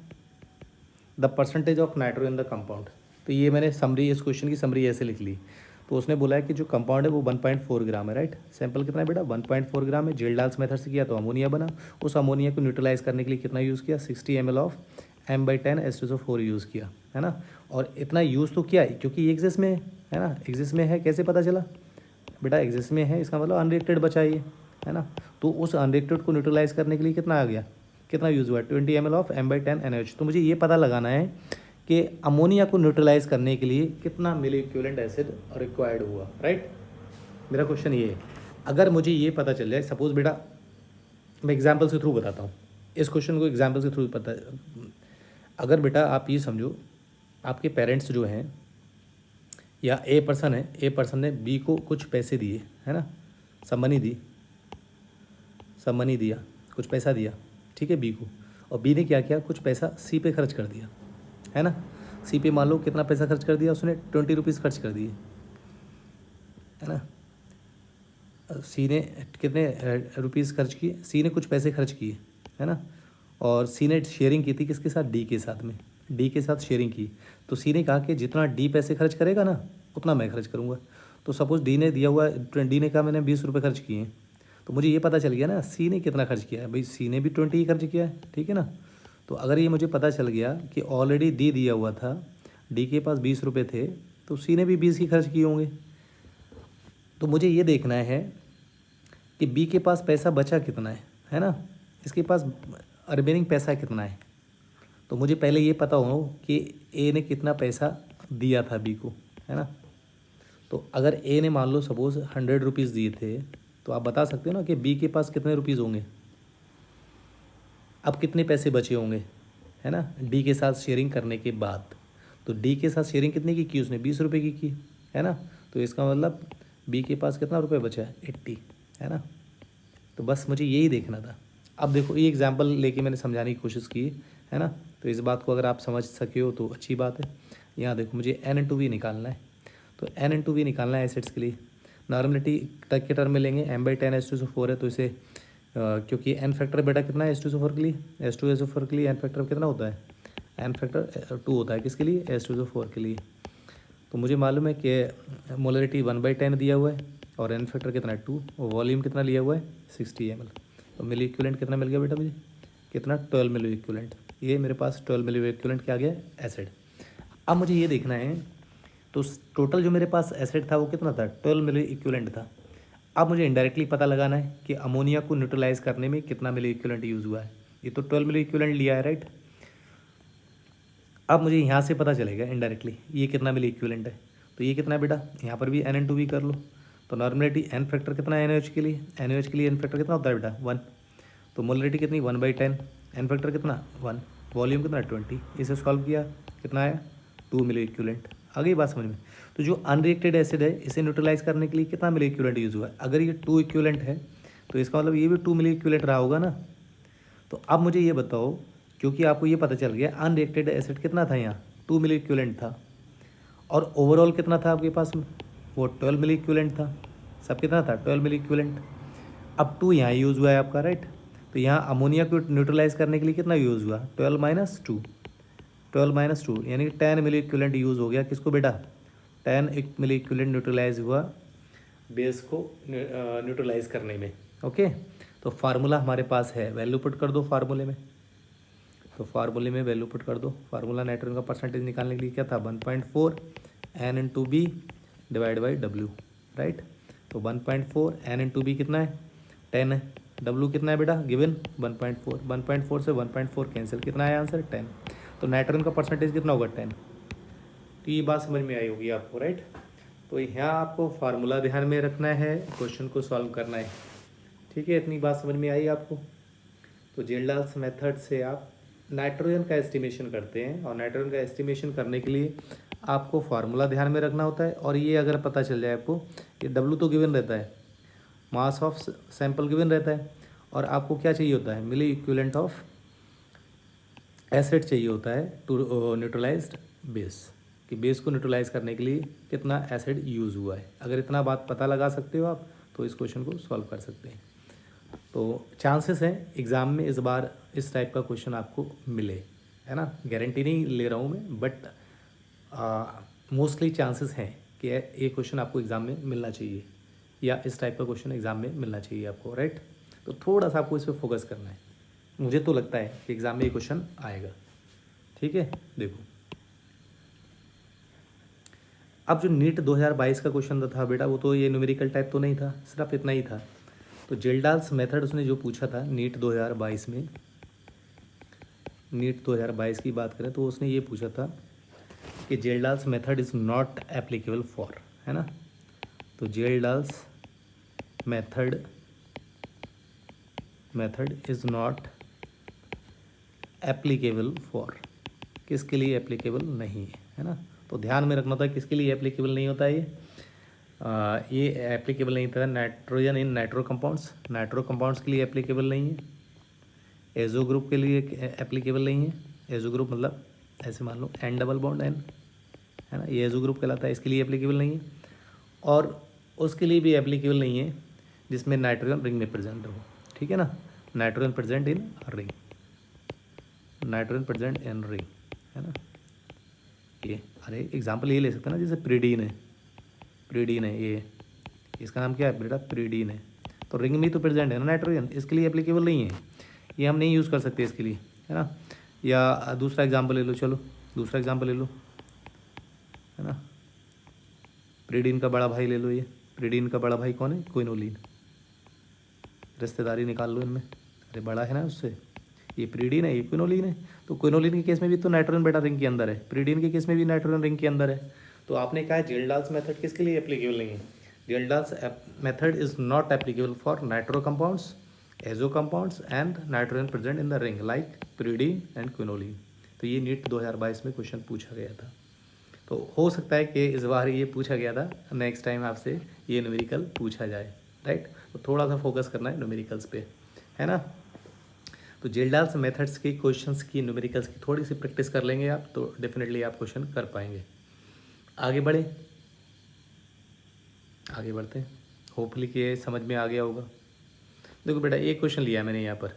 The percentage of nitrogen in the compound. तो ये मैंने समरी, इस क्वेश्चन की समरी ऐसे लिख ली। तो उसने बोला है कि जो कंपाउंड है वो 1.4 ग्राम है, राइट। सैंपल कितना है बेटा, 1.4 ग्राम है। जेल्डाल्स मेथड से किया तो अमोनिया बना। उस अमोनिया को न्यूट्रलाइज करने के लिए कितना यूज़ किया, 60 ml of M/10 H2SO4 use किया, है ना। और इतना यूज़ तो किया क्योंकि ये एग्जिस्ट में है ना, एग्जिस्ट में है। कैसे पता चला बेटा, एग्जिस्ट में है, इसका मतलब अनरिएक्टेड बचा ये, है ना। तो उस अनरिएक्टेड को न्यूट्रलाइज करने के लिए कितना आ गया, कितना यूज़ हुआ, 20 ml ऑफ M/10 NaOH। तो मुझे ये पता लगाना है कि अमोनिया को न्यूट्रलाइज करने के लिए कितना मिली इक्विवेलेंट एसिड रिक्वायर्ड हुआ, राइट। मेरा क्वेश्चन ये है, अगर मुझे ये पता चल जाए, सपोज बेटा मैं एग्जाम्पल्स के थ्रू बताता हूँ, इस क्वेश्चन को एग्जाम्पल्स के थ्रू पता। अगर बेटा आप ये समझो, आपके पेरेंट्स जो हैं या ए पर्सन ने बी को कुछ पैसे दिए, है ना, सब मनी दिया, कुछ पैसा दिया, ठीक है, बी को। और बी ने क्या किया, कुछ पैसा सी पे खर्च कर दिया, है ना। सी पे मान लो कितना पैसा खर्च कर दिया उसने, 20 रुपीज़ खर्च कर दिए, है ना। सी ने कितने रुपीज़ खर्च किए, सी ने कुछ पैसे खर्च किए, है ना। और सी ने शेयरिंग की थी किसके साथ, डी के साथ में, डी के साथ शेयरिंग की। तो सी ने कहा कि जितना डी पैसे खर्च करेगा ना उतना मैं खर्च करूँगा। तो सपोज़ डी ने दिया हुआ, डी ने कहा मैंने 20 रुपये खर्च किए हैं, तो मुझे ये पता चल गया ना सी ने कितना खर्च किया है। भाई सी ने भी 20 ही खर्च किया है, ठीक है ना। तो अगर ये मुझे पता चल गया कि ऑलरेडी डी दिया हुआ था, डी के पास 20 रुपये थे, तो सी ने भी 20 ही खर्च किए होंगे। तो मुझे ये देखना है कि बी के पास पैसा बचा कितना है ना, इसके पास रिमेनिंग पैसा कितना है। तो मुझे पहले ये पता हो कि ए ने कितना पैसा दिया था बी को, है ना। तो अगर ए ने मान लो सपोज 100 रुपीज़ दिए थे, तो आप बता सकते हो ना कि बी के पास कितने रुपीज़ होंगे, अब कितने पैसे बचे होंगे, है ना, डी के साथ शेयरिंग करने के बाद। तो डी के साथ शेयरिंग कितने की उसने, 20 रुपये की, है ना। तो इसका मतलब बी के पास कितना रुपये बचा है, 80, है ना। तो बस मुझे यही देखना था। अब देखो ये एग्जांपल लेके मैंने समझाने की कोशिश की, है ना। तो इस बात को अगर आप समझ सके हो तो अच्छी बात है। यहाँ देखो मुझे N/V निकालना है, तो N/V निकालना है एसिड्स के लिए। नॉर्मलिटी तक के टर्म में लेंगे, M/10 H2SO4 है, तो इसे क्योंकि एन फैक्टर बेटा कितना है H2SO4 के लिए, H2SO4 के लिए एन फैक्टर कितना होता है, एन फैक्टर 2 होता है, किसके लिए, H2SO4 के लिए। तो मुझे मालूम है कि मोलरिटी 1/10 दिया हुआ है और एन फैक्टर कितना है 2, और वॉल्यूम कितना लिया हुआ है 60 ml। तो मिली इक्विवेलेंट कितना मिल गया बेटा मुझे, कितना 12 मिली इक्विवेलेंट। ये मेरे पास 12 मिली इक्विवेलेंट क्या आ गया, एसिड। अब मुझे ये देखना है, तो टोटल जो मेरे पास एसिड था वो कितना था, 12 मिली इक्विवेलेंट था। अब मुझे इनडायरेक्टली पता लगाना है कि अमोनिया को न्यूट्रलाइज करने में कितना मिली इक्विवेलेंट यूज़ हुआ है। ये तो 12 मिली इक्विवेलेंट लिया है, राइट। अब मुझे यहाँ से पता चलेगा इनडायरेक्टली ये कितना मिली इक्विवेलेंट है। तो ये कितना है बेटा, यहाँ पर भी N/V कर लो। तो नॉर्मलिटी एन फैक्टर कितना है NaOH के लिए, NaOH के लिए एन फैक्टर कितना होता है बेटा 1। तो मोलरिटी कितनी 1/10, एन फैक्टर कितना 1, वॉल्यूम कितना 20। इसे सॉल्व किया कितना आया 2 मिली इक्विवेलेंट। आ गई बात समझ में। तो जो अनरिएक्टेड एसिड है इसे न्यूट्रलाइज करने के लिए कितना मिली इक्विवेलेंट यूज़ हुआ है। अगर ये 2 इक्विवेलेंट है तो इसका मतलब ये भी 2 मिली इक्विवेलेंट रहा होगा ना। तो अब मुझे ये बताओ, क्योंकि आपको ये पता चल गया अनरिएक्टेड एसिड कितना था, यहाँ 2 मिली इक्विवेलेंट था, और ओवरऑल कितना था आपके पास में, वो 12 मिली इक्विवेलेंट था। सब कितना था 12 मिली इक्विवेलेंट। अब 2 यहाँ यूज़ हुआ है आपका, राइट। तो यहाँ अमोनिया को न्यूट्रलाइज करने के लिए कितना यूज़ हुआ, 12 - 2 यानी कि 10 मिली इक्विवेलेंट यूज़ हो गया। किसको बेटा, 10 मिली इक्विवेलेंट न्यूट्रलाइज हुआ बेस को न्यूट्रलाइज करने में। ओके, तो फार्मूला हमारे पास है, वैल्यू पुट कर दो फार्मूले में। तो फार्मूले में वैल्यू पुट कर दो। फार्मूला नाइट्रोजन का परसेंटेज निकालने के लिए क्या था, 1.4 N/B divide by W, right. तो 1.4 N/B कितना है 10 है, W कितना है बेटा गिवन 1.4, 1.4 से 1.4 कैंसिल, कितना है आंसर 10। तो नाइट्रोजन का परसेंटेज कितना होगा 10। तो ये बात समझ में आई होगी आपको, राइट। तो यहाँ आपको फार्मूला ध्यान में रखना है, क्वेश्चन को सॉल्व करना है, ठीक है। इतनी बात समझ में आई आपको। तो जेल्डाल्स मेथड से आप नाइट्रोजन का एस्टिमेशन करते हैं, और नाइट्रोजन का एस्टिमेशन करने के लिए आपको फार्मूला ध्यान में रखना होता है। और ये अगर पता चल जाए आपको, ये W तो गिवन रहता है, मास ऑफ सैंपल गिवन रहता है, और आपको क्या चाहिए होता है, मिली इक्विवेलेंट ऑफ एसिड चाहिए होता है टू न्यूट्रलाइज्ड बेस, कि बेस को न्यूट्रलाइज करने के लिए कितना एसिड यूज़ हुआ है। अगर इतना बात पता लगा सकते हो आप तो इस क्वेश्चन को सॉल्व कर सकते हैं। तो चांसेस हैं एग्ज़ाम में इस बार इस टाइप का क्वेश्चन आपको मिले, है ना। गारंटी नहीं ले रहा हूँ मैं, बट मोस्टली चांसेस हैं कि ये क्वेश्चन आपको एग्ज़ाम में मिलना चाहिए या इस टाइप का क्वेश्चन एग्ज़ाम में मिलना चाहिए आपको, राइट। तो थोड़ा सा आपको इस पर फोकस करना है। मुझे तो लगता है कि एग्ज़ाम में ये क्वेश्चन आएगा, ठीक है। देखो अब जो नीट 2022 का क्वेश्चन था बेटा, वो तो ये न्यूमेरिकल टाइप तो नहीं था, सिर्फ इतना ही था। तो जेल्डाल्स मेथड उसने जो पूछा था नीट 2022 में, नीट 2022 की बात करें तो उसने ये पूछा था कि Kjeldahl's method is not applicable for, है ना। तो Kjeldahl's method is not applicable for, किसके लिए एप्लीकेबल नहीं है ना। तो ध्यान में रखना था किसके लिए एप्लीकेबल नहीं होता है ये एप्लीकेबल नहीं था नाइट्रोजन इन नाइट्रो कंपाउंड्स के लिए एप्लीकेबल नहीं है, एजो ग्रुप के लिए एप्लीकेबल नहीं है। एजो ग्रुप मतलब ऐसे मान लो एन डबल बॉन्ड एन, है ना, ये एजो ग्रुप कहलाता है, इसके लिए एप्लीकेबल नहीं है। और उसके लिए भी एप्लीकेबल नहीं है जिसमें नाइट्रोजन रिंग में प्रेजेंट हो, ठीक है ना। Nitrogen present in ring, nitrogen present in ring, है ना। ये अरे एग्जाम्पल ये ले सकते हैं ना, जैसे प्रीडीन है ये, इसका नाम क्या है बेटा, प्रीडीन है। तो रिंग में तो प्रेजेंट है ना नाइट्रोजन, इसके लिए एप्लीकेबल नहीं है, ये हम नहीं यूज़ कर सकते इसके लिए, है ना। या दूसरा एग्जाम्पल ले लो, चलो दूसरा एग्जाम्पल ले लो, है ना। प्रीडीन का बड़ा भाई ले लो, ये प्रीडीन का बड़ा भाई कौन है, क्विनोलिन। रिश्तेदारी निकाल लो इनमें, अरे बड़ा है ना उससे, ये प्रीडीन है ये क्विनोलिन है। तो क्विनोलिन के केस में भी तो नाइट्रोजन बेटा रिंग के अंदर है, प्रीडीन के केस में भी नाइट्रोजन रिंग के अंदर है। तो आपने कहा जेल्डाल्स मेथड किसके लिए एप्लीकेबल नहीं है, Kjeldahl's method is not applicable for nitro compounds, azo compounds and nitrogen present in the ring like pyridine and quinoline. तो ये नीट 2022 में क्वेश्चन पूछा गया था। तो हो सकता है कि इस बार ये पूछा गया था, नेक्स्ट टाइम आपसे ये न्यूमेरिकल पूछा जाए, राइट। तो थोड़ा सा फोकस करना है न्यूमेरिकल्स पे, है ना। तो जेल्डाल्स मेथड्स के क्वेश्चंस की न्यूमेरिकल्स की थोड़ी सी प्रैक्टिस कर लेंगे आप, तो डेफिनेटली आप क्वेश्चन कर पाएंगे। आगे बढ़े, आगे बढ़ते हैं, होपफुली कि ये समझ में आ गया होगा। देखो बेटा एक क्वेश्चन लिया मैंने यहाँ पर,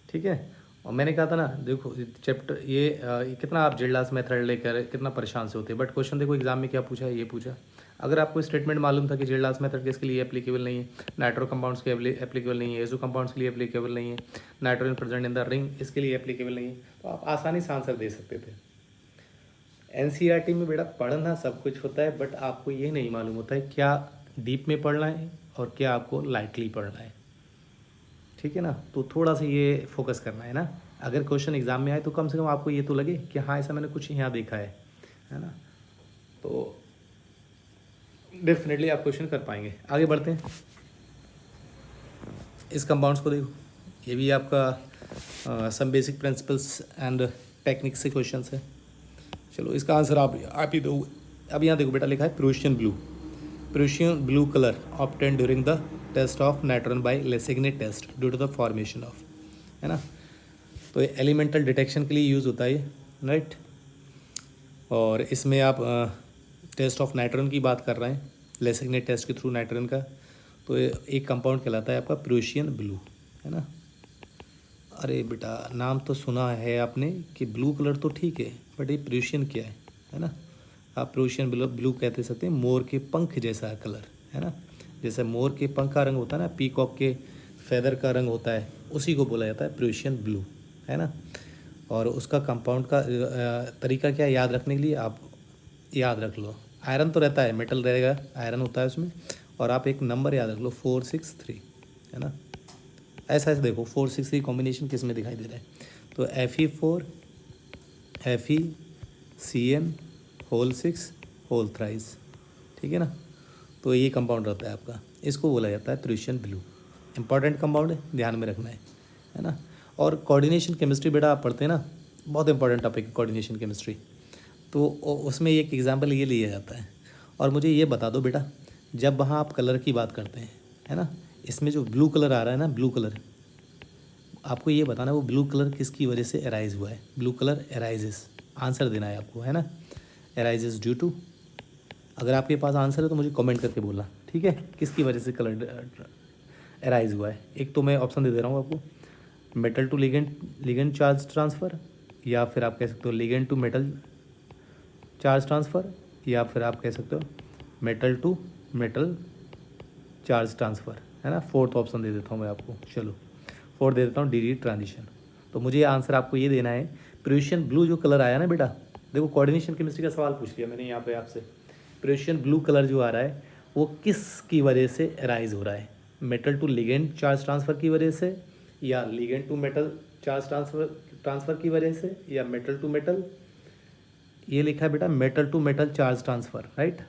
ठीक है। और मैंने कहा था ना देखो चैप्टर ये कितना आप जेल्डाल्स मेथड लेकर कितना परेशान से होते हैं, बट क्वेश्चन देखो एग्जाम में क्या पूछा है, ये पूछा। अगर आपको स्टेटमेंट मालूम था कि जेल्डाल्स मेथड किसके लिए एप्लीकेबल नहीं है, नाइट्रो कंपाउंड्स के एप्लीकेबल नहीं है, एजो कंपाउंड्स के लिए एप्लीकेबल नहीं है, nitrogen present in the ring इसके लिए एप्लीकेबल नहीं है, तो आप आसानी से आंसर दे सकते थे। एनसीईआरटी में बेटा पढ़ना सब कुछ होता है, बट आपको ये नहीं मालूम होता है क्या डीप में पढ़ना है और क्या आपको लाइटली पढ़ना है, ठीक है ना। तो थोड़ा सा ये फोकस करना है ना। अगर क्वेश्चन एग्जाम में आए तो कम से कम आपको ये तो लगे कि हाँ ऐसा मैंने कुछ यहाँ देखा है ना। तो डेफिनेटली आप क्वेश्चन कर पाएंगे। आगे बढ़ते हैं, इस कंपाउंड्स को देखो, ये भी आपका some basic principles and techniques से क्वेश्चन है। चलो इसका आंसर आप ही दो। अब यहाँ देखो बेटा लिखा है Prussian blue colour obtain during the test of nitrogen by Lassaigne test due to the formation of, है ना। तो ये एलिमेंटल डिटेक्शन के लिए यूज़ होता है ये, राइट। और इसमें आप टेस्ट ऑफ नाइट्रोजन की बात कर रहे हैं, लेसेग्ने टेस्ट के थ्रू नाइट्रोजन का। तो ये एक कंपाउंड कहलाता है आपका प्रूशियन ब्लू, है ना। अरे बेटा नाम तो सुना है आपने कि ब्लू कलर तो ठीक है, बट ये प्रूशियन क्या है ना। आप प्रूशियन ब्लू कहते सकते हैं, मोर के पंख जैसा कलर, है ना। जैसे मोर के पंख का रंग होता है ना, पीकॉक के फेदर का रंग होता है, उसी को बोला जाता है प्रूशियन ब्लू, है ना। और उसका कंपाउंड का तरीका क्या याद रखने के लिए आप याद रख लो, आयरन तो रहता है, मेटल रहेगा, आयरन होता है उसमें। और आप एक नंबर याद रख लो 463, है ना। ऐसा ऐसे देखो 463 कॉम्बिनेशन किस में दिखाई दे रहा है, तो Fe4 FeCN6 ठीक है ना। तो ये कंपाउंड रहता है आपका, इसको बोला जाता है प्रूशियन ब्लू। इंपॉर्टेंट कंपाउंड है, ध्यान में रखना है ना। और कोऑर्डिनेशन केमिस्ट्री बेटा आप पढ़ते हैं ना, बहुत इंपॉर्टेंट टॉपिक है कोऑर्डिनेशन केमिस्ट्री। तो उसमें एक एग्जांपल ये लिया जाता है। और मुझे ये बता दो बेटा, जब वहाँ आप कलर की बात करते हैं, है ना, इसमें जो ब्लू कलर आ रहा है ना, ब्लू कलर, आपको ये बताना है वो ब्लू कलर किसकी वजह से एराइज हुआ है। ब्लू कलर एराइजेस, आंसर देना है आपको, है ना। एराइजेस ड्यू टू, अगर आपके पास आंसर है तो मुझे कमेंट करके बोलना, ठीक है, किसकी वजह से कलर एराइज हुआ है। एक तो मैं ऑप्शन दे रहा हूँ आपको, metal to ligand charge transfer, या फिर आप कह सकते हो ligand to metal charge transfer, या फिर आप कह सकते हो metal to metal charge transfer, है ना। फोर्थ ऑप्शन दे देता हूँ मैं आपको, चलो फोर्थ दे देता हूँ, डी ट्रांजिशन। तो मुझे आंसर आपको ये देना है, प्रूशियन ब्लू जो कलर आया ना बेटा, देखो कोऑर्डिनेशन केमिस्ट्री का सवाल पूछ लिया मैंने यहाँ पे आपसे। प्रूशियन ब्लू कलर जो आ रहा है वो किस की वजह से राइज हो रहा है, metal to ligand charge transfer की वजह से, या ligand to metal charge transfer की वजह से, या मेटल टू मेटल, ये लिखा है बेटा metal to metal charge transfer, right,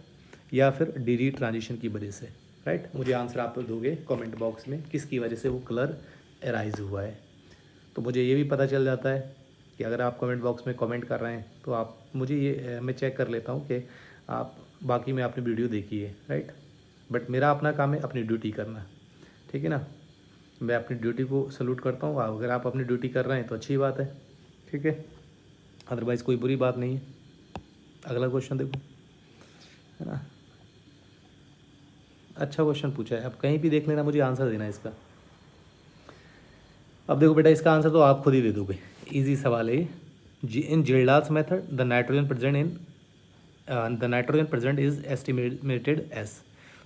या फिर डी ट्रांजिशन की वजह से, राइट। मुझे आंसर आप दोगे कमेंट बॉक्स में किसकी वजह से वो कलर एराइज हुआ है। तो मुझे ये भी पता चल जाता है कि अगर आप कमेंट बॉक्स में कमेंट कर रहे हैं तो आप मुझे ये मैं चेक कर लेता हूँ कि आप बाकी में आपने वीडियो देखी है, राइट। बट मेरा अपना काम है अपनी ड्यूटी करना, ठीक है ना। मैं अपनी ड्यूटी को सल्यूट करता हूँ, अगर आप अपनी ड्यूटी कर रहे हैं तो अच्छी बात है, ठीक है, अदरवाइज़ कोई बुरी बात नहीं है। अगला क्वेश्चन देखो, है ना, अच्छा क्वेश्चन पूछा है, अब कहीं भी देख लेना, मुझे आंसर देना है इसका। अब देखो बेटा इसका आंसर तो आप खुद ही दे दोगे, इजी सवाल है ये। In Kjeldahl's method the nitrogen present is estimated as.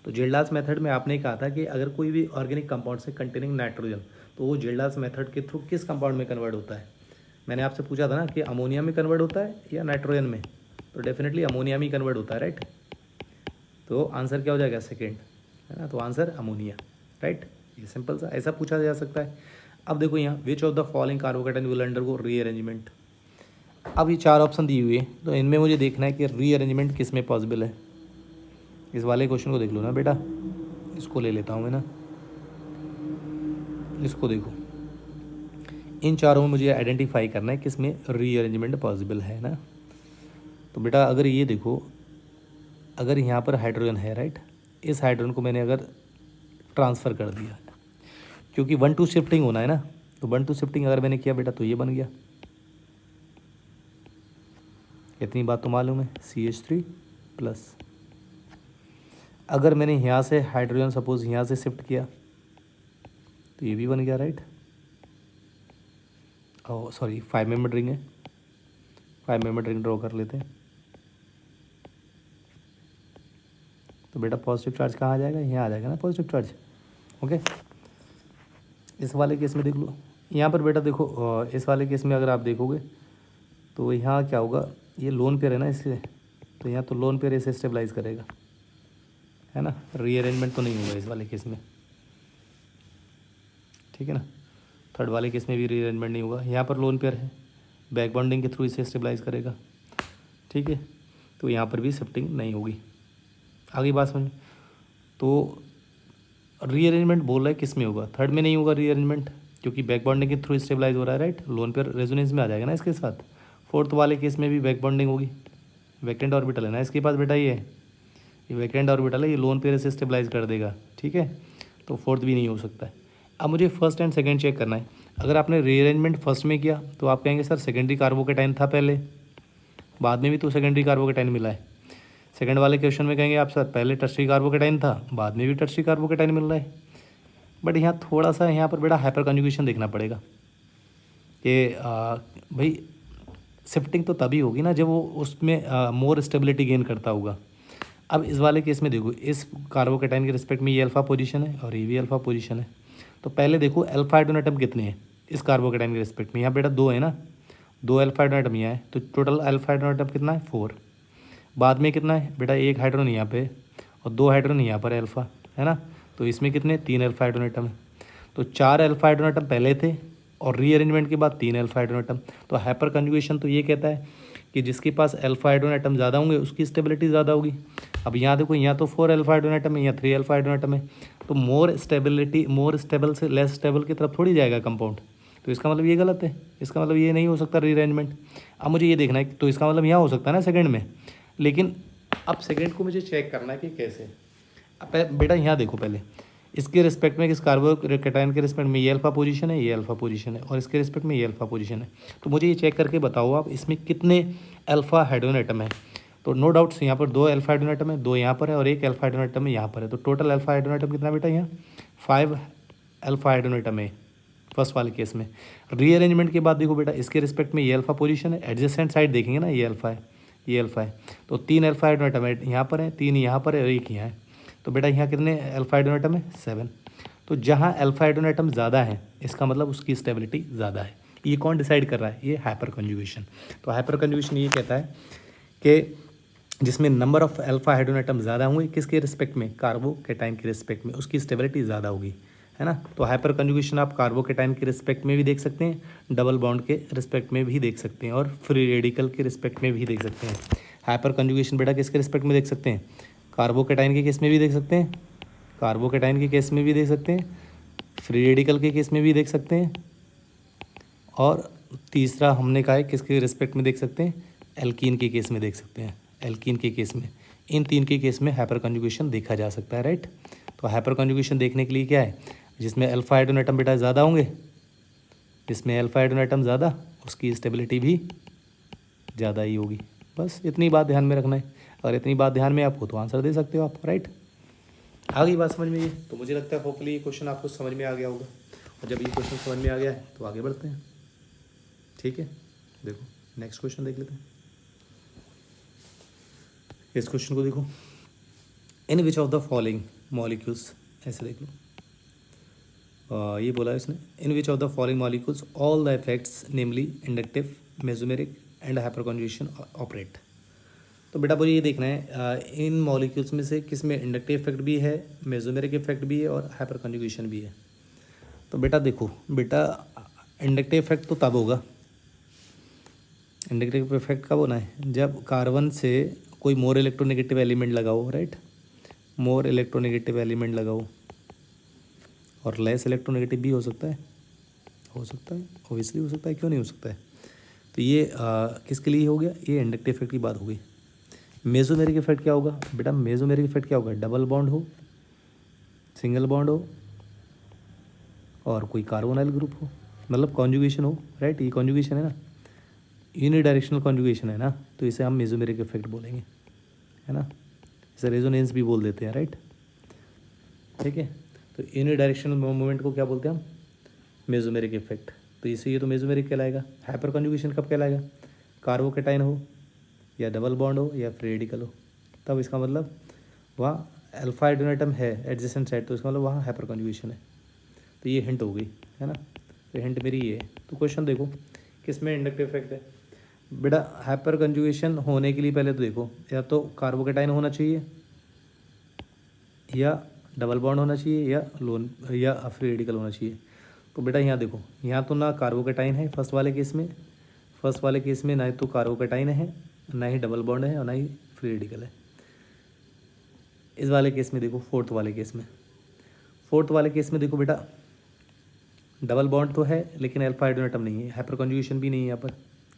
तो जिल्डास मेथड में आपने कहा था कि अगर कोई भी ऑर्गेनिक कंपाउंड से कंटेनिंग नाइट्रोजन, तो वो जिल्डास मेथड के थ्रू किस कंपाउंड में कन्वर्ट होता है। मैंने आपसे पूछा था ना कि अमोनिया में कन्वर्ट होता है या नाइट्रोजन में, तो डेफिनेटली अमोनिया में कन्वर्ट होता है, राइट। तो आंसर क्या हो जाएगा, सेकेंड, है ना। तो आंसर अमोनिया, राइट। ये सिंपल सा ऐसा पूछा जा सकता है। अब देखो यहाँ, विच of the following carbocation will undergo rearrangement. अब ये चार ऑप्शन दी हुई है, तो इनमें मुझे देखना है कि रीअरेंजमेंट किस में पॉसिबल है। इस वाले क्वेश्चन को देख लो ना बेटा, इसको ले लेता हूँ मैं ना, इसको देखो, इन चारों में मुझे आइडेंटिफाई करना है किस में रीअरेंजमेंट पॉसिबल है ना। तो बेटा अगर ये देखो, अगर यहाँ पर हाइड्रोजन है, राइट, इस हाइड्रोजन को मैंने अगर ट्रांसफ़र कर दिया, क्योंकि 1-2 शिफ्टिंग होना है ना, तो 1-2 शिफ्टिंग अगर मैंने किया बेटा तो ये बन गया, इतनी बात तो मालूम है, CH3+। अगर मैंने यहाँ से हाइड्रोजन सपोज यहाँ से शिफ्ट किया तो ये भी बन गया, राइट। और सॉरी 5 मेंबर रिंग है, 5 मेंबर रिंग ड्रॉ कर लेते हैं। तो बेटा पॉजिटिव चार्ज कहाँ आ जाएगा, यहाँ आ जाएगा ना पॉजिटिव चार्ज, ओके। इस वाले केस में देख लो, यहाँ पर बेटा देखो, इस वाले केस में अगर आप देखोगे तो यहाँ क्या होगा, ये लोन पेयर है ना इससे, तो यहाँ तो लोन पेयर इसे स्टेबलाइज करेगा, है ना। रीअरेंजमेंट तो नहीं होगा इस वाले केस में, ठीक है ना। थर्ड वाले केस में भी रीअरेंजमेंट नहीं होगा, यहाँ पर लोन पेयर है, बैक बॉन्डिंग के थ्रू इसे स्टेबलाइज करेगा, ठीक है। तो यहाँ पर भी शिफ्टिंग नहीं होगी। आगे बात समझ, तो रीअरेंजमेंट बोल रहा है किस में होगा, थर्ड में नहीं होगा रीअरेंजमेंट, क्योंकि बैक बॉन्डिंग के थ्रू स्टेबलाइज हो रहा है, राइट। लोन पेयर रेजोनेंस में आ जाएगा ना इसके साथ। फोर्थ वाले केस में भी बैक बॉन्डिंग होगी, वैकेंट ऑर्बिटल है ना इसके पास बेटा, ये वैकेंट ऑर्बिटल है, ये लोन पेयर से स्टेबलाइज कर देगा, ठीक है। तो फोर्थ भी नहीं हो सकता है। अब मुझे फर्स्ट एंड सेकंड चेक करना है। अगर आपने रीअरेंजमेंट फर्स्ट में किया तो आप कहेंगे सर सेकेंडरी कार्बोकेटाइन था पहले, बाद में भी तो सेकेंडरी कार्बोकेटाइन मिला है। सेकंड वाले क्वेश्चन में कहेंगे आप सर पहले टर्शियरी कार्बोकेटाइन था, बाद में भी टर्शियरी कार्बोकेटाइन मिल रहा है। बट यहाँ थोड़ा सा यहाँ पर बेटा हाइपर कंजुगेशन देखना पड़ेगा कि भाई शिफ्टिंग तो तभी होगी ना जब वो उसमें मोर स्टेबिलिटी गेन करता होगा। अब इस वाले केस में देखो, इस कार्बोकेटाइन के रिस्पेक्ट में ये अल्फा पोजीशन है और ये भी अल्फा पोजीशन है। तो पहले देखो अल्फा हाइड्रोजन एटम कितने हैं इस कार्बोकेटाइन के रिस्पेक्ट में, यहाँ बेटा 2 है ना, 2 अल्फा हाइड्रोजन एटम यहाँ है, तो टोटल अल्फा हाइड्रोजन एटम कितना है 4। बाद में कितना है बेटा, 1 हाइड्रोजन यहाँ पे और 2 हाइड्रोजन यहाँ पर है अल्फा, है ना। तो इसमें कितने 3 अल्फा हाइड्रोजन एटम है। तो 4 अल्फा हाइड्रोजन एटम पहले थे और रीअरेंजमेंट के बाद 3 अल्फा हाइड्रोजन एटम। तो हाइपर कंजुगेशन तो ये कहता है कि जिसके पास अल्फा हाइड्रोजन एटम ज़्यादा होंगे उसकी स्टेबिलिटी ज़्यादा होगी। अब यहाँ देखो, यहाँ तो 4 अल्फा हाइड्रोजन एटम है, यहाँ 3 अल्फा हाइड्रोजन एटम है, तो मोर स्टेबल से लेस स्टेबल की तरफ थोड़ी जाएगा कंपाउंड। तो इसका मतलब ये गलत है, इसका मतलब ये नहीं हो सकता रीअरेंजमेंट। अब मुझे ये देखना है, तो इसका मतलब यहाँ हो सकता है ना सेकेंड में, लेकिन अब सेकेंड को मुझे चेक करना है कि कैसे। अब बेटा यहाँ देखो, पहले इसके रिस्पेक्ट में, किस कार्बोकेटाइन के रिस्पेक्ट में ये अल्फा पोजीशन है, ये अल्फा पोजीशन है, और इसके रिस्पेक्ट में ये अल्फा पोजीशन है। तो मुझे ये चेक करके बताओ आप इसमें कितने अल्फा हाइड्रोजन एटम है। तो नो डाउट्स यहाँ पर 2 अल्फा हाइड्रोजन एटम है, 2 यहाँ पर है और 1 अल्फा हाइड्रोजन एटम यहाँ पर है। तो टोटल अल्फा हाइड्रोजन एटम कितना बेटा, यहाँ 5 अल्फा हाइड्रोजन एटम है फर्स्ट वाले केस में। रीअरेंजमेंट के बाद देखो बेटा, इसके रिस्पेक्ट में ये अल्फा पोजीशन है, एडजेसेंट साइड देखेंगे ना, ये अल्फा है, ये अल्फा है, तो 3 अल्फा हाइड्रोजन एटम है यहाँ पर है, 3 यहाँ पर है और 1 यहाँ है। तो बेटा यहाँ कितने अल्फा हाइड्रोजन एटम है? 7। तो जहाँ अल्फा हाइड्रोजन एटम ज़्यादा है इसका मतलब उसकी स्टेबिलिटी ज़्यादा है। ये कौन डिसाइड कर रहा है? ये हाइपर कंजुगेशन। तो हाइपर कंजुगेशन ये कहता है कि जिसमें number of alpha hydrogen atom ज़्यादा होंगे किसके रिस्पेक्ट में? कार्बोकेटाइन के रिस्पेक्ट में, उसकी स्टेबिलिटी ज़्यादा होगी, है ना। तो हाइपर कंजुगेशन आप कार्बोकेटाइन के रिस्पेक्ट में भी देख सकते हैं, डबल बॉन्ड के रिस्पेक्ट में भी देख सकते हैं और फ्री रेडिकल के रिस्पेक्ट में भी देख सकते हैं। हाइपर कंजुगेशन बेटा किसके रिस्पेक्ट में देख सकते हैं? कार्बोकेटाइन के केस में भी देख सकते हैं, कार्बोकेटाइन के केस में भी देख सकते हैं, फ्री रेडिकल के केस में भी देख सकते हैं, और तीसरा हमने कहा है किसके रिस्पेक्ट में देख सकते हैं? एल्कीन के केस में देख सकते हैं, एल्कीन के केस में। इन 3 के केस में हाइपर कंजुगेशन देखा जा सकता है, राइट। तो हाइपर कंजुगेशन देखने के लिए क्या है? जिसमें अल्फा हाइड्रोजन एटम बेटा ज़्यादा होंगे, जिसमें अल्फा हाइड्रोजन एटम ज़्यादा उसकी स्टेबिलिटी भी ज़्यादा ही होगी। बस इतनी बात ध्यान में रखना है, और इतनी बात ध्यान में आपको तो आंसर दे सकते हो आप, राइट। आ गई बात समझ में? ये तो मुझे लगता है होपफुली ये क्वेश्चन आपको समझ में आ गया होगा, और जब ये क्वेश्चन समझ में आ गया है तो आगे बढ़ते हैं, ठीक है। देखो नेक्स्ट क्वेश्चन देख लेते हैं। इस क्वेश्चन को देखो, in which of the following molecules, ऐसे देख लो, ये बोला है इसने, in which of the following molecules all the effects namely inductive, mesomeric and hyperconjugation operate. तो बेटा मुझे ये देखना है इन मॉलिक्यूल्स में से किस में इंडक्टिव इफेक्ट भी है, मेसोमेरिक इफेक्ट भी है और हाइपर कंजुगेशन भी है। तो बेटा देखो, बेटा इंडक्टिव इफेक्ट तो तब होगा, इंडक्टिव इफेक्ट कब होना है? जब कार्बन से कोई मोर इलेक्ट्रोनेगेटिव एलिमेंट लगाओ, राइट, मोर इलेक्ट्रोनेगेटिव एलिमेंट लगाओ, और लेस इलेक्ट्रोनेगेटिव भी हो सकता है, हो सकता है, ऑब्वियसली हो सकता है, क्यों नहीं हो सकता है। तो ये किसके लिए हो गया? ये इंडक्टिव इफेक्ट की बात हो गई। मेसोमेरिक इफेक्ट क्या होगा बेटा? मेसोमेरिक इफेक्ट क्या होगा? डबल बॉन्ड हो, सिंगल बॉन्ड हो, और कोई कार्बोनाइल ग्रुप हो, मतलब कॉन्जुगेशन हो, राइट। ये कॉन्जुगेशन है ना, यूनिडायरेक्शनल कॉन्जुगेशन है ना, तो इसे हम मेसोमेरिक इफेक्ट बोलेंगे, है ना। इसे रेजोनेंस भी बोल देते हैं, राइट, ठीक है। तो यूनिडायरेक्शनल मूवमेंट को क्या बोलते हैं हम? Mesomeric effect. तो इसे ये तो मेसोमेरिक कहलाएगा। हाइपर कंजुगेशन कब कहलाएगा? कार्बोकेटाइन हो, या डबल बॉन्ड हो, या फ्री रेडिकल हो, तब इसका मतलब वहाँ अल्फा हाइड्रोजन एटम है एडजेसेंट साइड, तो इसका मतलब वहाँ हाइपर कंजुगेशन है। तो ये हिंट हो गई, है ना। तो हिंट मेरी ये है। तो क्वेश्चन देखो किस में इंडक्टिव इफेक्ट है बेटा? हाइपर कंजुगेशन होने के लिए पहले तो देखो, या तो कार्बोकेटाइन होना चाहिए, या डबल बॉन्ड होना चाहिए, या लोन या फ्री रेडिकल होना चाहिए। तो बेटा यहाँ देखो, यहाँ तो ना कार्बोकेटाइन है फर्स्ट वाले केस में, फर्स्ट वाले केस में ना तो कार्बोकेटाइन है, ना ही डबल बॉन्ड है, और ना ही फ्री रेडिकल है। इस वाले केस में देखो, फोर्थ वाले केस में, फोर्थ वाले केस में देखो बेटा, डबल बॉन्ड तो है लेकिन अल्फा हाइड्रोजन एटम नहीं है, हाइपर कंजुगेशन भी नहीं है यहाँ पर,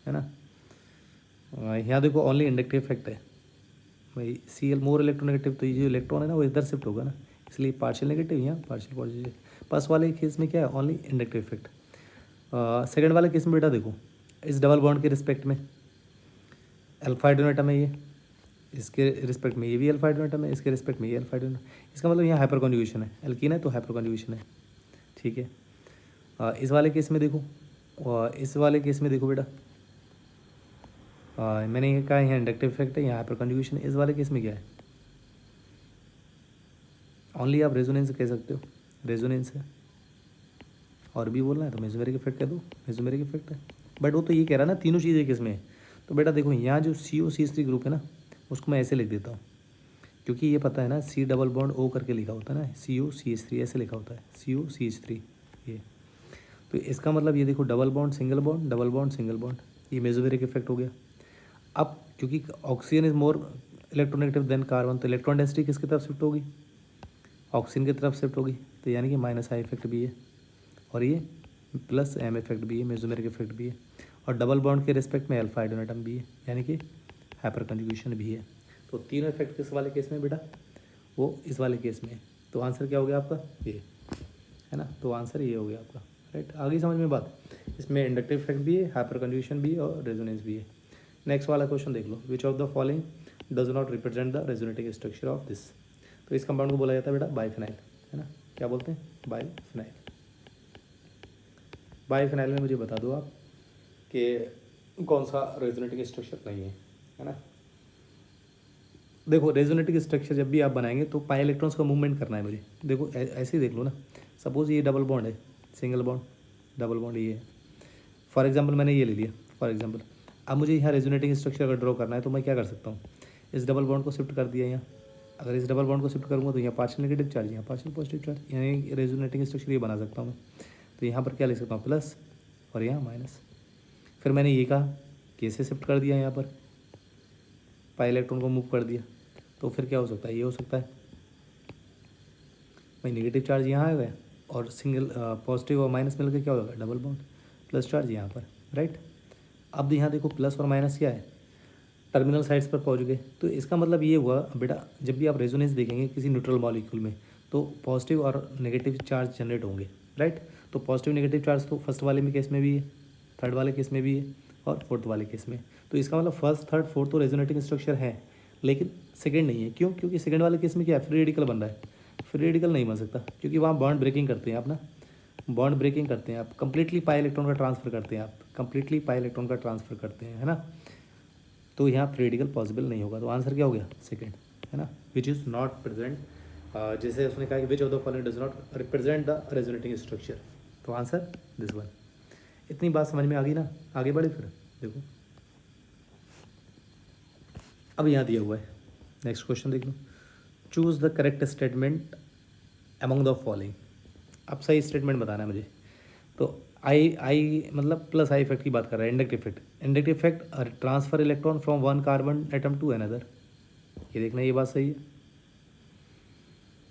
है ना। यहाँ देखो ओनली इंडक्टिव इफेक्ट है भाई, Cl मोर इलेक्ट्रोनेगेटिव, तो ये जो इलेक्ट्रॉन है ना वो इधर शिफ्ट होगा ना, इसलिए पार्शियल नेगेटिव यहाँ पार्शियल पॉजिटिव। फर्स्ट वाले केस में क्या है? Only inductive effect. सेकंड वाले केस में बेटा देखो, इस डबल बॉन्ड के रिस्पेक्ट में अल्फा हाइड्रोजन एटम है ये, इसके रिस्पेक्ट में ये भी अल्फा हाइड्रोजन एटम है, इसके रिस्पेक्ट में ये अल्फा हाइड्रोजन, इसका मतलब यहाँ हाइपर कंजुगेशन है, एल्कीन है तो हाइपर कंजुगेशन है, ठीक है। इस वाले केस में देखो, इस वाले केस में देखो बेटा, मैंने ये कहा यहाँ इंडक्टिव इफेक्ट है, यहाँ हाइपर कंजुगेशन है। इस वाले केस में क्या है? ओनली आप रेजोनेंस कह सकते हो, रेजोनेंस है, और भी बोलना है तो मेसोमेरिक इफेक्ट कह दो, मेसोमेरिक इफेक्ट है। बट वो तो ये कह रहा है ना तीनों चीज़ें किस में है। तो बेटा देखो यहाँ जो CO CH3 ग्रुप है ना, उसको मैं ऐसे लिख देता हूँ, क्योंकि ये पता है ना C डबल बॉन्ड O करके लिखा होता है ना, CO CH3 ऐसे लिखा होता है, CO CH3 ये। तो इसका मतलब ये देखो, double bond single bond, double bond single bond, ये मेसोमेरिक इफेक्ट हो गया। अब क्योंकि oxygen is more electronegative than carbon, तो इलेक्ट्रॉन डेंसिटी किसकी तरफ शिफ्ट होगी? ऑक्सीजन की तरफ शिफ्ट होगी, तो यानी कि माइनस आई इफेक्ट भी है, और ये प्लस M इफेक्ट भी है, मेसोमेरिक इफेक्ट भी है, और डबल बॉन्ड के रिस्पेक्ट में अल्फा हाइड्रोजन एटम भी है, यानी कि हाइपर कंजुगेशन भी है। तो तीनों इफेक्ट किस वाले केस में बेटा? वो इस वाले केस में। तो आंसर क्या हो गया आपका? ये, है ना। तो आंसर ये हो गया आपका, राइट। आगे समझ में बात, इसमें इंडक्टिव इफेक्ट भी है, हाइपर कंजुगेशन भी है, और रेजोनेंस भी है। नेक्स्ट वाला क्वेश्चन देख लो, which of the following does not represent the resonating structure of this. तो इस कंपाउंड को बोला जाता है बेटा बाइफिनाइल, है ना। क्या बोलते हैं? बाइफिनाइल। बाइफिनाइल में मुझे बता दो आप कि कौन सा रेजोनेटिंग स्ट्रक्चर नहीं है, है ना। देखो रेजोनेटिंग स्ट्रक्चर जब भी आप बनाएंगे तो पाई इलेक्ट्रॉन्स का मूवमेंट करना है मुझे। देखो ऐसे ही देख लो ना, सपोज ये डबल बॉन्ड है, सिंगल बॉन्ड, डबल बॉन्ड ये है, फॉर एग्जांपल मैंने ये ले लिया फॉर एग्जांपल। अब मुझे यहाँ रेजोनेटिंग स्ट्रक्चर अगर ड्रॉ करना है तो मैं क्या कर सकता हूँ, इस डबल बॉन्ड को शिफ्ट कर दिया यहाँ। अगर इस डबल बॉन्ड को शिफ्ट करूँगा तो यहाँ पार्शियल नेगेटिव चार्ज, यहाँ पार्शियल पॉजिटिव चार्ज, यानी रेजोनेटिंग स्ट्रक्चर ये बना सकता हूँ मैं। तो यहाँ पर क्या लिख सकता हूँ, प्लस और यहाँ माइनस। फिर मैंने ये कहा कि इसे शिफ्ट कर दिया, यहाँ पर पाई इलेक्ट्रॉन को मूव कर दिया, तो फिर क्या हो सकता है, ये हो सकता है भाई नेगेटिव चार्ज यहाँ आ गया और सिंगल पॉजिटिव और माइनस मिलकर क्या होगा, डबल बॉन्ड, प्लस चार्ज यहाँ पर, राइट। अब यहाँ देखो प्लस और माइनस क्या है, टर्मिनल साइड्स पर पहुँच गए। तो इसका मतलब ये हुआ बेटा, जब भी आप रेजोनेंस देखेंगे किसी न्यूट्रल मॉलिक्यूल में तो पॉजिटिव और नेगेटिव चार्ज जनरेट होंगे, राइट। तो पॉजिटिव नेगेटिव चार्ज तो फर्स्ट वाले में केस में भी है, थर्ड वाले केस में भी है और फोर्थ वाले केस में। तो इसका मतलब फर्स्ट थर्ड फोर्थ तो रेजोनेटिंग स्ट्रक्चर है, लेकिन सेकंड नहीं है। क्यों? क्योंकि सेकंड वाले केस में क्या है, फ्री रेडिकल बन रहा है। फ्री रेडिकल नहीं बन सकता क्योंकि वहाँ बॉन्ड ब्रेकिंग करते हैं आप ना, बॉन्ड ब्रेकिंग करते हैं आप, कंप्लीटली पाई इलेक्ट्रॉन का ट्रांसफर करते हैं आप, कंप्लीटली पाई इलेक्ट्रॉन का ट्रांसफर करते हैं, है ना। तो यहाँ फ्री रेडिकल पॉसिबल नहीं होगा। तो आंसर क्या हो गया, सेकंड, है ना, विच इज़ नॉट प्रेजेंट। जैसे उसने कहा कि विच of the following does not represent the resonating structure, तो आंसर दिस वन। इतनी बात समझ में आ गई ना, आगे बढ़े फिर देखो। अब यहाँ दिया हुआ है, नेक्स्ट क्वेश्चन देख लो, choose the correct statement among the following. अब सही स्टेटमेंट बताना है मुझे। तो आई मतलब प्लस आई इफेक्ट की बात कर रहा है, inductive effect. Inductive effect transfer electron from one carbon atom to another, ये देखना ये बात सही है।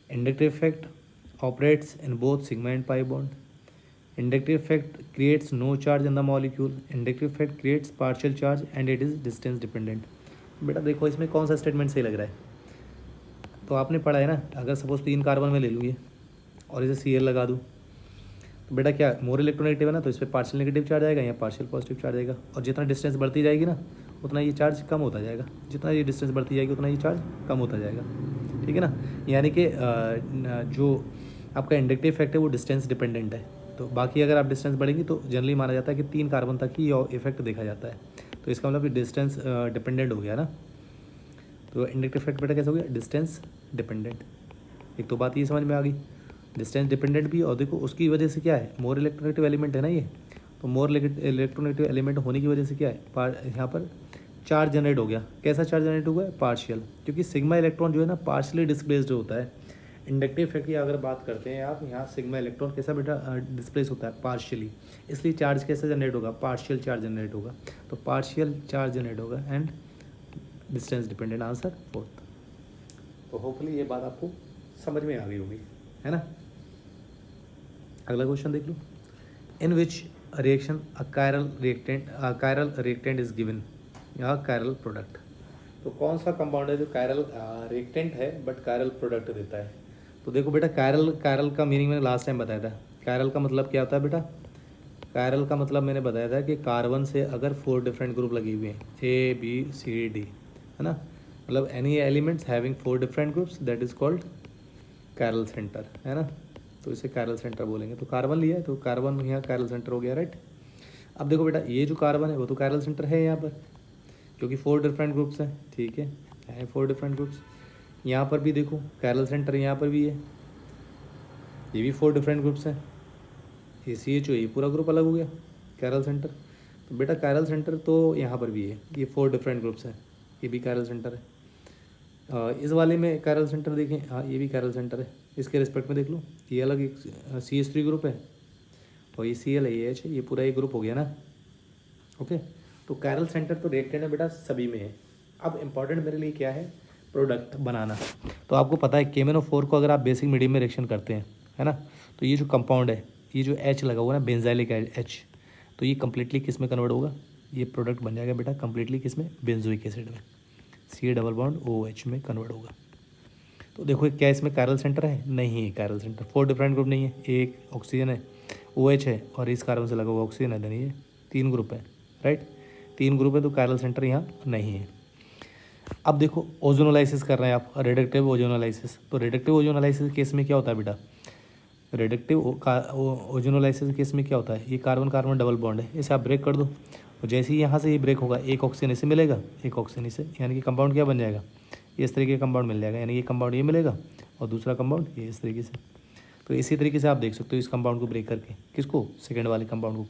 Inductive effect operates in both sigma and pi bond. Inductive effect creates no charge in the molecule. Inductive effect creates partial charge and it is distance dependent. बेटा देखो इसमें कौन सा स्टेटमेंट सही लग रहा है। तो आपने पढ़ा है ना, अगर सपोज 3 कार्बन में ले लूँ ये और इसे Cl लगा दूँ तो बेटा क्या मोर इलेक्ट्रोनेगेटिव है ना, तो इस पर पार्शियल नेगेटिव चार्ज आएगा, या पार्शियल पॉजिटिव चार्ज आएगा। और जितना डिस्टेंस बढ़ती जाएगी ना उतना ये चार्ज कम होता जाएगा, जितना ये डिस्टेंस बढ़ती जाएगी उतना ये चार्ज कम होता जाएगा, ठीक है ना। यानी कि जो आपका इंडक्टिव इफेक्ट है वो डिस्टेंस डिपेंडेंट है। तो बाकी अगर आप डिस्टेंस बढ़ेंगी तो जनरली माना जाता है कि 3 कार्बन तक ही इफेक्ट देखा जाता है। तो इसका मतलब डिस्टेंस डिपेंडेंट हो गया ना। तो इंडक्टिव इफेक्ट बेटा कैसे हो गया, डिस्टेंस डिपेंडेंट। एक तो बात ये समझ में आ गई, डिस्टेंस डिपेंडेंट भी। और देखो उसकी वजह से क्या है, मोर इलेक्ट्रोनेगेटिव एलिमेंट है ना ये, तो मोर इलेक्ट्रोनेगेटिव एलिमेंट होने की वजह से क्या है, यहाँ पर चार्ज जनरेट हो गया। कैसा चार्ज जनरेट हुआ है, पार्शियल, क्योंकि सिग्मा इलेक्ट्रॉन जो है ना पार्शियली डिस्प्लेस्ड होता है। इंडक्टिव इफेक्ट की अगर बात करते हैं आप, यहाँ सिग्मा इलेक्ट्रॉन कैसा बेटा डिस्प्लेस होता है, पार्शियली। इसलिए चार्ज कैसे जनरेट होगा, पार्शियल चार्ज जनरेट होगा। तो पार्शियल चार्ज जनरेट होगा and distance dependent, answer fourth. तो होपफुली ये बात आपको समझ में आ गई होगी, है ना। अगला क्वेश्चन देख लो, in which reaction a chiral reactant is given, या कायरल प्रोडक्ट। तो कौन सा कंपाउंड है जो कायरल रिएक्टेंट है बट कायरल प्रोडक्ट देता है। तो देखो बेटा कायरल का मीनिंग मैंने लास्ट टाइम बताया था। कायरल का मतलब क्या होता है बेटा, कायरल का मतलब मैंने बताया था कि कार्बन से अगर 4 डिफरेंट ग्रुप लगे हुए हैं, ABCD, है ना, मतलब any elements having 4 different groups that is called chiral centre, है ना। तो इसे कायरल सेंटर बोलेंगे। तो कार्बन लिया है तो कार्बन यहाँ कायरल सेंटर हो गया, राइट। अब देखो बेटा ये जो कार्बन है वो तो कायरल सेंटर है यहाँ पर, क्योंकि 4 डिफरेंट ग्रुप्स हैं, ठीक है 4 डिफरेंट ग्रुप्स। यहाँ पर भी देखो कायरल सेंटर यहाँ पर भी है, ये भी 4 डिफरेंट ग्रुप्स हैं। ये CH ये पूरा ग्रुप अलग हो गया, कायरल सेंटर। तो बेटा कायरल सेंटर तो यहाँ पर भी है, ये 4 डिफरेंट ग्रुप्स हैं, ये भी कायरल सेंटर है। इस वाले में कायरल सेंटर देखें, हाँ ये भी कायरल सेंटर है। इसके रिस्पेक्ट में देख लो, ये अलग एक CH3 ग्रुप है और ये Cl है, ये H है, ये पूरा एक ग्रुप हो गया ना, ओके। तो कायरल सेंटर तो रिएक्टेंट है बेटा सभी में है। अब इम्पॉर्टेंट मेरे लिए क्या है, प्रोडक्ट बनाना। तो आपको पता है KMnO4 को अगर आप बेसिक मीडियम में रिएक्शन करते हैं, है ना, तो ये जो कंपाउंड है, ये जो H लगा हुआ है ना, बेंजाइलिक H, तो ये कम्प्लीटली किस में कन्वर्ट होगा, ये प्रोडक्ट बन जाएगा बेटा कम्प्लीटली किस में, बेंजोइक एसिड में, C डबल बॉन्ड OH में कन्वर्ट होगा। तो देखो क्या इसमें कायरल सेंटर है, नहीं है कायरल सेंटर। 4 डिफरेंट ग्रुप नहीं है, एक ऑक्सीजन है, OH है और इस कार्बन से लगा हुआ ऑक्सीजन है, नहीं है, 3 ग्रुप है, राइट। 3 ग्रुप है तो कायरल सेंटर यहाँ नहीं है। अब देखो ओजोनोलाइसिस कर रहे हैं आप, रिडक्टिव ओजोनोलाइसिस। तो रिडक्टिव ओजोनोलाइसिस केस में क्या होता है बेटा, रिडक्टिव ओजोनोलाइसिस केस में क्या होता है, ये कार्बन कार्बन डबल बॉन्ड है, इसे आप ब्रेक कर दो और जैसे ही यहाँ से ये ब्रेक होगा एक ऑक्सीजन इसे मिलेगा, एक ऑक्सीजन इसे, यानी कि कंपाउंड क्या बन जाएगा, ये इस तरीके का कंपाउंड मिल जाएगा, यानी ये कंपाउंड ये मिलेगा और दूसरा कंपाउंड ये इस तरीके से। तो इसी तरीके से आप देख सकते हो इस कंपाउंड को ब्रेक करके, किसको, सेकंड वाले कंपाउंड को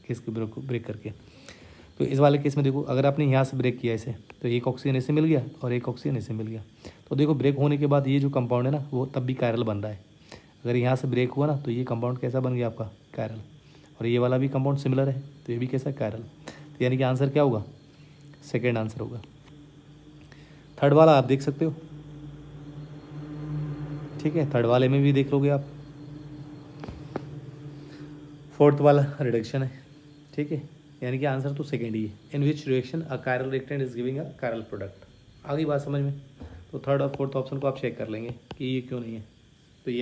किसको ब्रेक करके। तो इस वाले केस में देखो, अगर आपने यहाँ से ब्रेक किया इसे तो एक ऑक्सीजन इसे मिल गया और एक ऑक्सीजन इसे मिल गया। तो देखो ब्रेक होने के बाद ये जो कंपाउंड है ना वो तब भी कायरल बन रहा है। अगर यहाँ से ब्रेक हुआ ना तो ये कंपाउंड कैसा बन गया आपका, कायरल। और ये वाला भी कंपाउंड सिमिलर है तो ये भी कैसा, कायरल। तो यानी कि आंसर क्या होगा, सेकेंड आंसर होगा। थर्ड वाला आप देख सकते हो, ठीक है, थर्ड वाले में भी देख लोगे आप। फोर्थ वाला रिडक्शन है, ठीक है, यानी कि आंसर तो सेकेंड ही है। In which reaction a chiral reactant is giving a chiral product. आ गई बात समझ में। तो थर्ड और फोर्थ ऑप्शन को आप चेक कर लेंगे कि ये क्यों नहीं है।